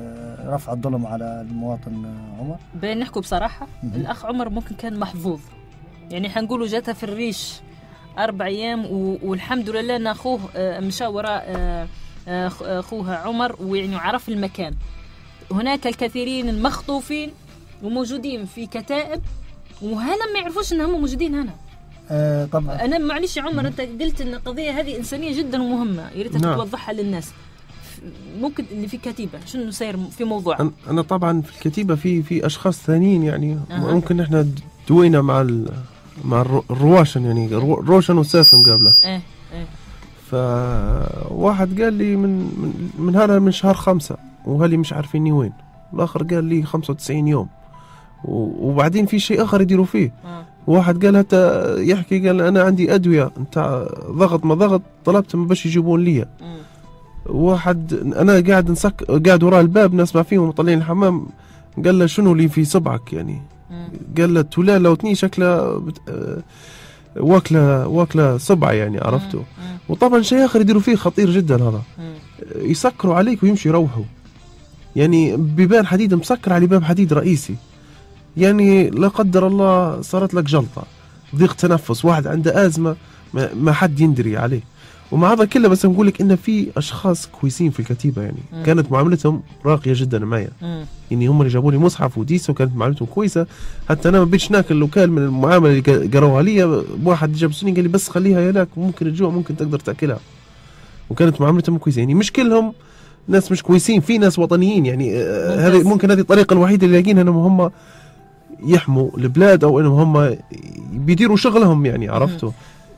رفع الظلم على المواطن عمر. بين نحكوا بصراحة الأخ عمر ممكن كان محظوظ، يعني حنقوله جاتها في الريش 4 أيام والحمد لله أن أخوه مشى وراء أخوها عمر ويعني عرف المكان. هناك الكثيرين المخطوفين وموجودين في كتائب وهلا ما يعرفوش أنهم موجودين هنا. طبعا أنا معلش يا عمر، أنت قلت أن القضية هذه إنسانية جدا ومهمة، يريد توضحها للناس. ممكن اللي في كتيبة شنو سير في موضوع؟ أنا طبعا في الكتيبة في أشخاص ثانيين يعني ممكن إحنا دوينا مع الرواشن، يعني روشن وساسم قبله. فواحد قال لي من هذا من شهر 5 وهلي مش عارفيني وين، الآخر قال لي 95 يوم، وبعدين في شيء آخر يديروا فيه. واحد قال حتى يحكي قال أنا عندي أدوية انت ضغط ما ضغط طلبتهم باش يجيبون لي. واحد أنا قاعد وراء الباب نسمع فيهم طالعين الحمام، قال له شنو اللي في صبعك يعني؟ قال له تولا لو تني شكله واكله صبع يعني، عرفته. وطبعا شيء آخر يديروا فيه خطير جدا، هذا يسكروا عليك ويمشي يروحوا، يعني بيبان حديد مسكر على باب حديد رئيسي، يعني لا قدر الله صارت لك جلطة، ضيق تنفس، واحد عنده أزمة ما حد يندري عليه. ومع هذا كله بس نقول لك إن في أشخاص كويسين في الكتيبة، يعني كانت معاملتهم راقية جدا معي، يعني هم اللي جابوا لي مصحف وديسة وكانت معاملتهم كويسة. حتى أنا ما بيتش ناكل لو كان من المعاملة اللي قروها لي. واحد جاب سنين قال لي بس خليها هناك ممكن الجوع ممكن تقدر تأكلها، وكانت معاملتهم كويسة. يعني مش كلهم ناس مش كويسين، في ناس وطنيين يعني. هذه ممكن هذه الطريقة الوحيدة اللي لاقينها انهم هم يحموا البلاد او انهم هم بيديروا شغلهم، يعني عرفتوا،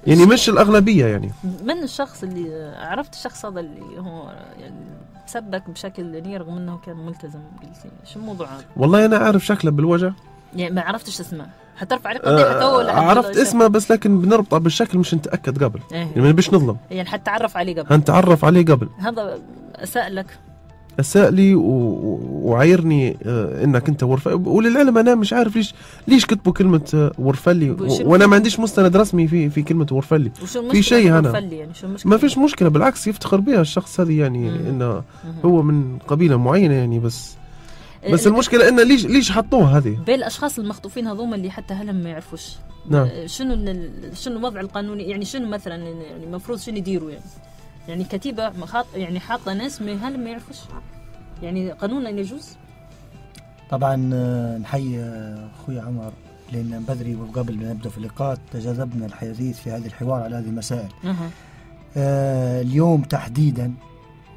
يعني مش الأغلبية. يعني من الشخص اللي عرفت الشخص هذا اللي هو يعني سبك بشكل نير رغم انه كان ملتزم؟ شو الموضوع هذا؟ والله انا عارف شكله بالوجه، يعني ما عرفتش اسمه. حترفع عليه قضية حتى ولا عرفت اسمه بس لكن بنربطه بالشكل مش نتأكد قبل. يعني ما نبيش نظلم، يعني حتعرف عليه قبل. هنتعرف عليه قبل. هذا أساء لي وعايرني انك انت ورفلي. وللعلم انا مش عارف ليش كتبوا كلمة ورفلي وانا ما عنديش مستند رسمي في كلمة ورفلي. في شيء هنا يعني ما فيش مشكلة، بالعكس يفتخر بها الشخص هذا، يعني انه هو من قبيلة معينة يعني. بس المشكلة إن ليش حطوها هذه؟ بين الأشخاص المخطوفين هذوما اللي حتى هلم ما يعرفوش. نعم. شنو الوضع القانوني؟ يعني شنو مثلا يعني المفروض شنو يديروا يعني كتيبة يعني حاطة ناس هلم ما يعرفوش، يعني قانونا يجوز؟ طبعا نحيي أخوي عمر، لأن بدري وقبل ما نبدأ في اللقاء تجاذبنا الحديث في هذا الحوار على هذه المسائل. اليوم تحديدا،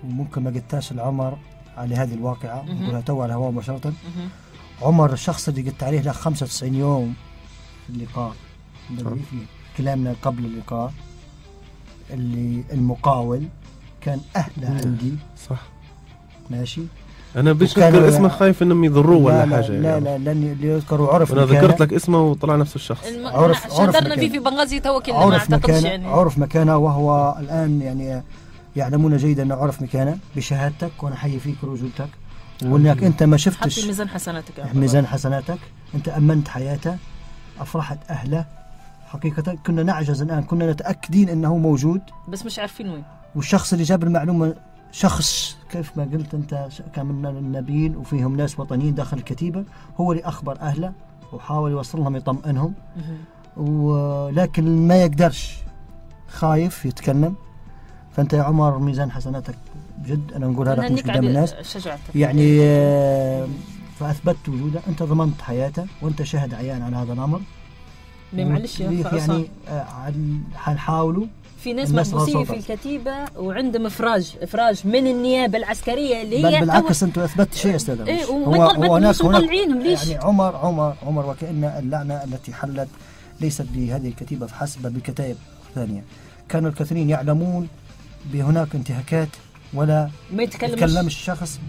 وممكن ما قلتاش العمر على هذه الواقعة، نقولها تو على الهواء مباشرة. عمر الشخص اللي قلت عليه له 95 يوم في اللقاء في كلامنا قبل اللقاء اللي المقاول كان أهله عندي صح ماشي. انا باش نذكر اسمه خايف انهم يضروه ولا حاجه لا يعني. لا لاني اللي يذكر عرف انا ذكرت لك اسمه وطلع نفس الشخص. عرف شهدرنا فيه في بنغازي توكل ما اعتقدش يعني. عرف مكانه وهو الان يعني يعلمون جيدا انه عرف مكانه بشهادتك، وانا حي فيك رجولتك وانك انت ما شفتش. حط ميزان حسناتك ميزان حسناتك، انت امنت حياته، افرحت اهله. حقيقه كنا نعجز الان، كنا متاكدين انه موجود بس مش عارفين وين. والشخص اللي جاب المعلومه شخص كيف ما قلت انت كان من النبيين وفيهم ناس وطنيين داخل الكتيبه، هو اللي اخبر اهله وحاول يوصل لهم يطمئنهم، ولكن ما يقدرش، خايف يتكلم. فانت يا عمر ميزان حسناتك بجد، انا نقول هذا مش قدام الناس يعني. فاثبتت وجوده، انت ضمنت حياته وانت شاهد عيان على هذا الامر. معلش يعني حنحاولوا. في ناس محبوسين في الكتيبه وعندهم افراج من النيابه العسكريه اللي هي بالعكس انتم اثبتت شيء يا استاذ. هو هناك مطلعينهم ليش؟ يعني عمر وكأن اللعنه التي حلت ليست بهذه الكتيبه فحسب، بكتائب ثانيه. كانوا الكثيرين يعلمون بهناك انتهاكات ولا ما يتكلمش الشخص.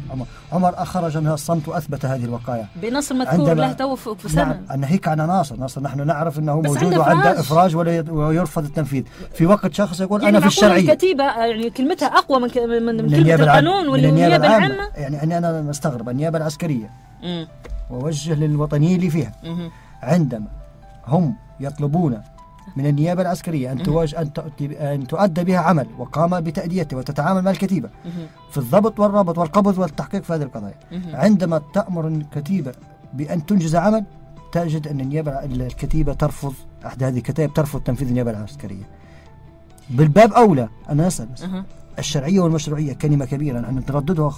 عمر أخرج من الصمت وأثبت هذه الوقائع بنصر مذكور له توفق في سنة. نعم، ناهيك عن ناصر نحن نعرف أنه موجود وعنده إفراج ويرفض التنفيذ في وقت شخص يقول يعني أنا في الشرعية. الكتيبة يعني كلمتها أقوى من كلمة القانون والنيابة العامة. يعني أنا مستغرب النيابة العسكرية ووجه للوطنيين اللي فيها عندما هم يطلبون من النيابة العسكرية أن تؤدى بها عمل وقام بتأديته وتتعامل مع الكتيبة في الضبط والربط والقبض والتحقيق في هذه القضايا. عندما تأمر الكتيبة بأن تنجز عمل، تجد أن الكتيبة ترفض، أحد هذه الكتائب ترفض تنفيذ النيابة العسكرية. بالباب أولى أنا أسأل الشرعية والمشروعية كلمة كبيرة أن ترددها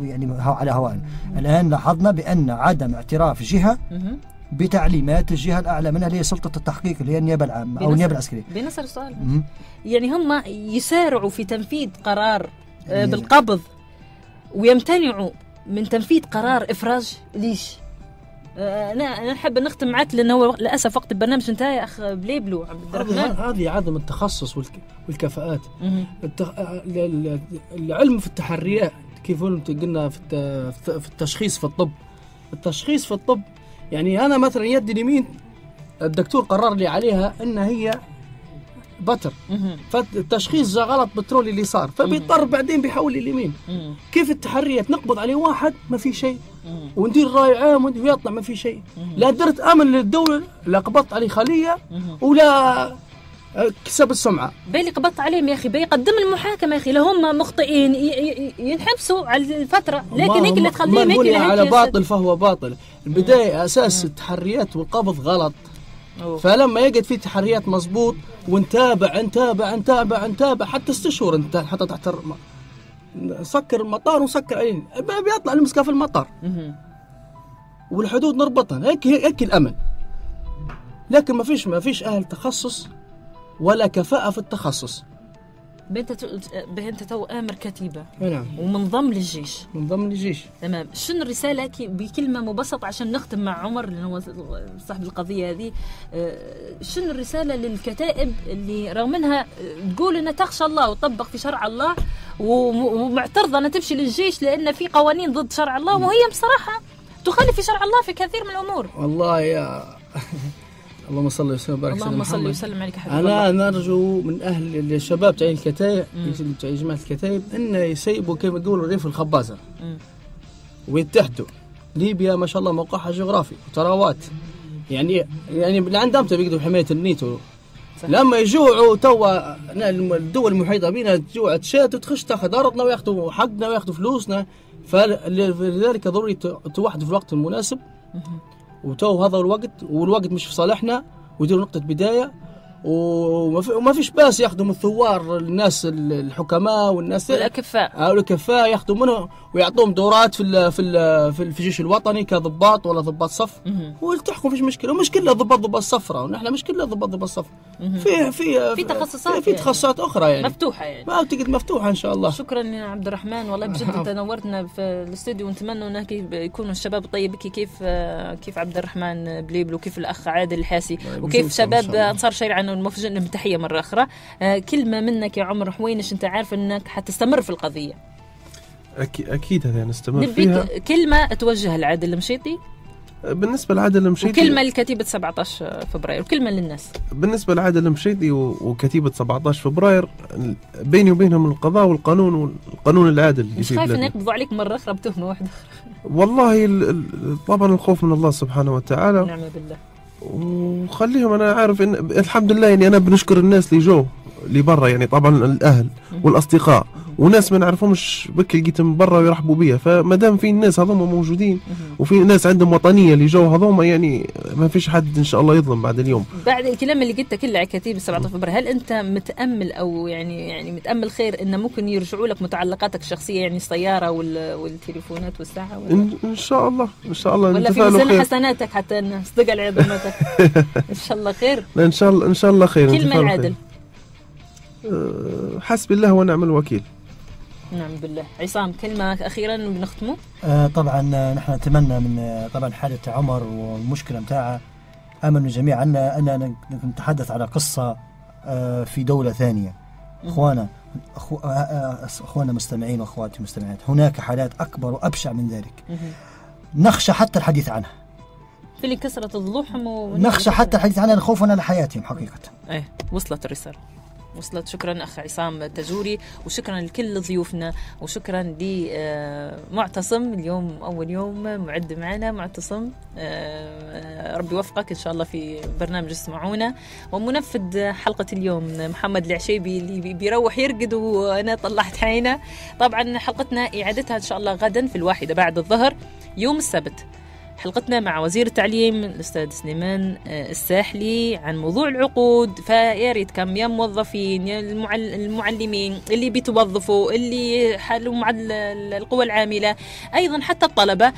يعني على هواء. الآن لاحظنا بأن عدم اعتراف جهة بتعليمات الجهة الأعلى منها اللي هي سلطة التحقيق اللي هي النيابة العامة أو النيابة العسكرية. بنصر السؤال يعني هم يسارعوا في تنفيذ قرار بالقبض ويمتنعوا من تنفيذ قرار إفراج. ليش؟ أنا نحب نختم معك لأنه للأسف وقت البرنامج انتهى يا أخ بليبلو عبد الرحمن. هذه عدم التخصص والكفاءات. العلم في التحريات كيف قلنا في التشخيص في الطب. التشخيص في الطب يعني أنا مثلا يدي اليمين الدكتور قرر لي عليها إن هي بتر، فالتشخيص جاء غلط بترولي اللي صار، فبيضطر بعدين بيحول اليمين. كيف التحريات نقبض عليه واحد ما في شيء وندير رأي عام ويطلع ما في شيء. لا درت أمن للدولة، لا قبضت عليه خلية ولا كسب السمعة. بالي قبضت عليهم يا أخي، بيقدم المحاكمة يا أخي، لهم مخطئين ينحبسوا على الفترة، لكن هيك اللي تخليهم هيك على باطل فهو باطل. البداية أساس التحريات والقبض غلط. فلما يجد في تحريات مزبوط ونتابع حتى 6 شهور انت حتى تحت سكر المطار وسكر عين بيطلع المسكة في المطار والحدود نربطها. هيك الأمل. لكن ما فيش أهل تخصص ولا كفاءة في التخصص. بنت تو آمر كتيبة نعم ومنضم للجيش. تمام. شنو الرسالة بكلمة مبسطة عشان نختم مع عمر اللي هو صاحب القضية هذه؟ شنو الرسالة للكتائب اللي رغم انها تقول انها تخشى الله وتطبق في شرع الله ومعترضة انها تمشي للجيش لان في قوانين ضد شرع الله وهي بصراحة تخالف في شرع الله في كثير من الامور؟ والله يا اللهم صل وسلم وبارك على محمد. اللهم صل وسلم عليك حبيبي الله. أنا نرجو من أهل الشباب تاع الكتائب تاع جماعة الكتائب إن يسيبوا كما يقولوا ريف الخبازة ويتحدوا. ليبيا ما شاء الله موقعها جغرافي وثروات يعني اللي عندهم بيقدروا حماية النيتو. لما يجوعوا توا الدول المحيطة بنا تجوع تشات وتخش تاخذ أرضنا وياخذوا حقنا وياخذوا فلوسنا. فلذلك ضروري توحدوا في الوقت المناسب. وتو هذا الوقت والوقت مش في صالحنا، ويديروا نقطة بداية وما فيش باس ياخذوا الثوار الناس الحكماء والناس الأكفاء ياخذوا منه ويعطوهم دورات في الجيش الوطني كضباط ولا ضباط صف والتحقوا. فيش مشكله، ومش كلها ضباط صفراء، ونحن مش كلها ضباط صفراء. في تخصصات في تخصصات اخرى يعني مفتوحه، يعني ما تقعد مفتوحه ان شاء الله. شكرا يا عبد الرحمن، والله بجد انت نورتنا في الاستوديو، ونتمنى انه يكونوا الشباب الطيب كيف عبد الرحمن بليبل وكيف الاخ عادل الحاسي وكيف شباب انصار شيرعان والمفجر. لهم تحيه مره اخرى. كلمه منك يا عمر حوينش، انت عارف انك حتستمر في القضيه. اكيد هذا نستمر فيها. كلمه توجه لعادل المشيطي بالنسبه لعادل المشيطي، وكلمه لكتيبه 17 فبراير، وكلمه للناس. بالنسبه لعادل المشيطي وكتيبه 17 فبراير، بيني وبينهم القضاء والقانون العادل. مش خايف ان يقبضوا عليك مره اخرى بتهمه واحده؟ والله طبعا الخوف من الله سبحانه وتعالى، نعم بالله. وخليهم، انا عارف ان الحمد لله يعني انا بنشكر الناس اللي برا، يعني طبعا الاهل والاصدقاء وناس ما نعرفهمش بكي لقيتهم برا ويرحبوا بيها. فما دام في الناس هذوما موجودين وفي ناس عندهم وطنيه اللي جو هذوما، يعني ما فيش حد ان شاء الله يظلم بعد اليوم. بعد الكلام اللي قلته كله على كتيبه 17 فبراير، هل انت متامل او يعني متامل خير انه ممكن يرجعوا لك متعلقاتك الشخصيه، يعني السياره والتليفونات والساعه ان شاء الله ولا في ميزان حسناتك حتى نصدق على عظمتك؟ ان شاء الله خير. ان شاء الله خير. كلمه العادل. حسبي الله ونعم الوكيل. نعم بالله. عصام كلمة أخيرا بنختمه. طبعا نحن نتمنى من طبعا حالة عمر والمشكلة متاعها، أمل من الجميع أننا نتحدث على قصة في دولة ثانية. أخوانا مستمعين وأخواتي مستمعات، هناك حالات أكبر وأبشع من ذلك، نخشى حتى الحديث عنها. في اللي كسرت ضلوعهم نخشى حتى الحديث عنها خوفا على حياتهم حقيقة. وصلت الرسالة، وصلت. شكرا أخ عصام تجوري، وشكرا لكل ضيوفنا، وشكرا لمعتصم اليوم أول يوم معد معنا. معتصم ربي يوفقك إن شاء الله في برنامج اسمعونا. ومنفذ حلقة اليوم محمد العشيبي اللي بيروح يرقد وأنا طلعت عينه. طبعا حلقتنا إعادتها إن شاء الله غدا في 1 بعد الظهر يوم السبت، حلقتنا مع وزير التعليم الأستاذ سليمان الساحلي عن موضوع العقود. فيا ريت كم يا موظفين يا المعلمين اللي بيتوظفوا، اللي حالوا مع القوى العاملة، أيضا حتى الطلبة،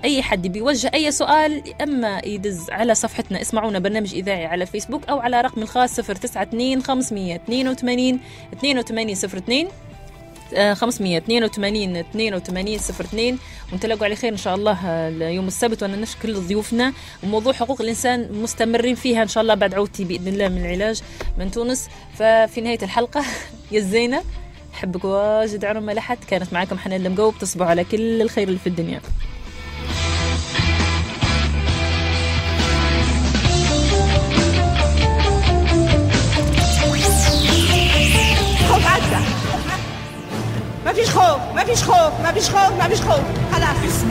أي حد بيوجه أي سؤال، أما يدز على صفحتنا اسمعونا برنامج إذاعي على الفيسبوك، أو على رقم الخاص 092 582 8202 582 8202. ونتلاقوا على خير إن شاء الله يوم السبت. وأنا نشكر ضيوفنا. وموضوع حقوق الإنسان مستمرين فيها إن شاء الله بعد عودتي بإذن الله من العلاج من تونس. ففي نهاية الحلقة يا الزينة، أحبك واجد عمر ما لحد. كانت معكم حنان المقوب، تصبحوا على كل الخير اللي في الدنيا. ما فيش خوف خلاص.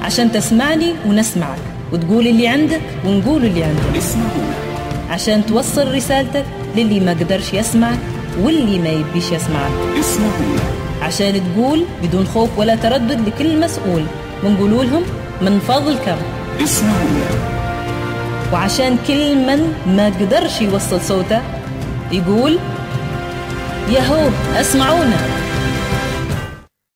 عشان تسمعني ونسمعك، وتقول اللي عندك ونقول اللي عندك. عشان توصل رسالتك للي ما قدرش يسمعك واللي ما يبيش يسمعك. عشان تقول بدون خوف ولا تردد لكل مسؤول، ونقولوا لهم من فضلكم وعشان كل من ما قدرش يوصل صوته يقول ياهو اسمعونا.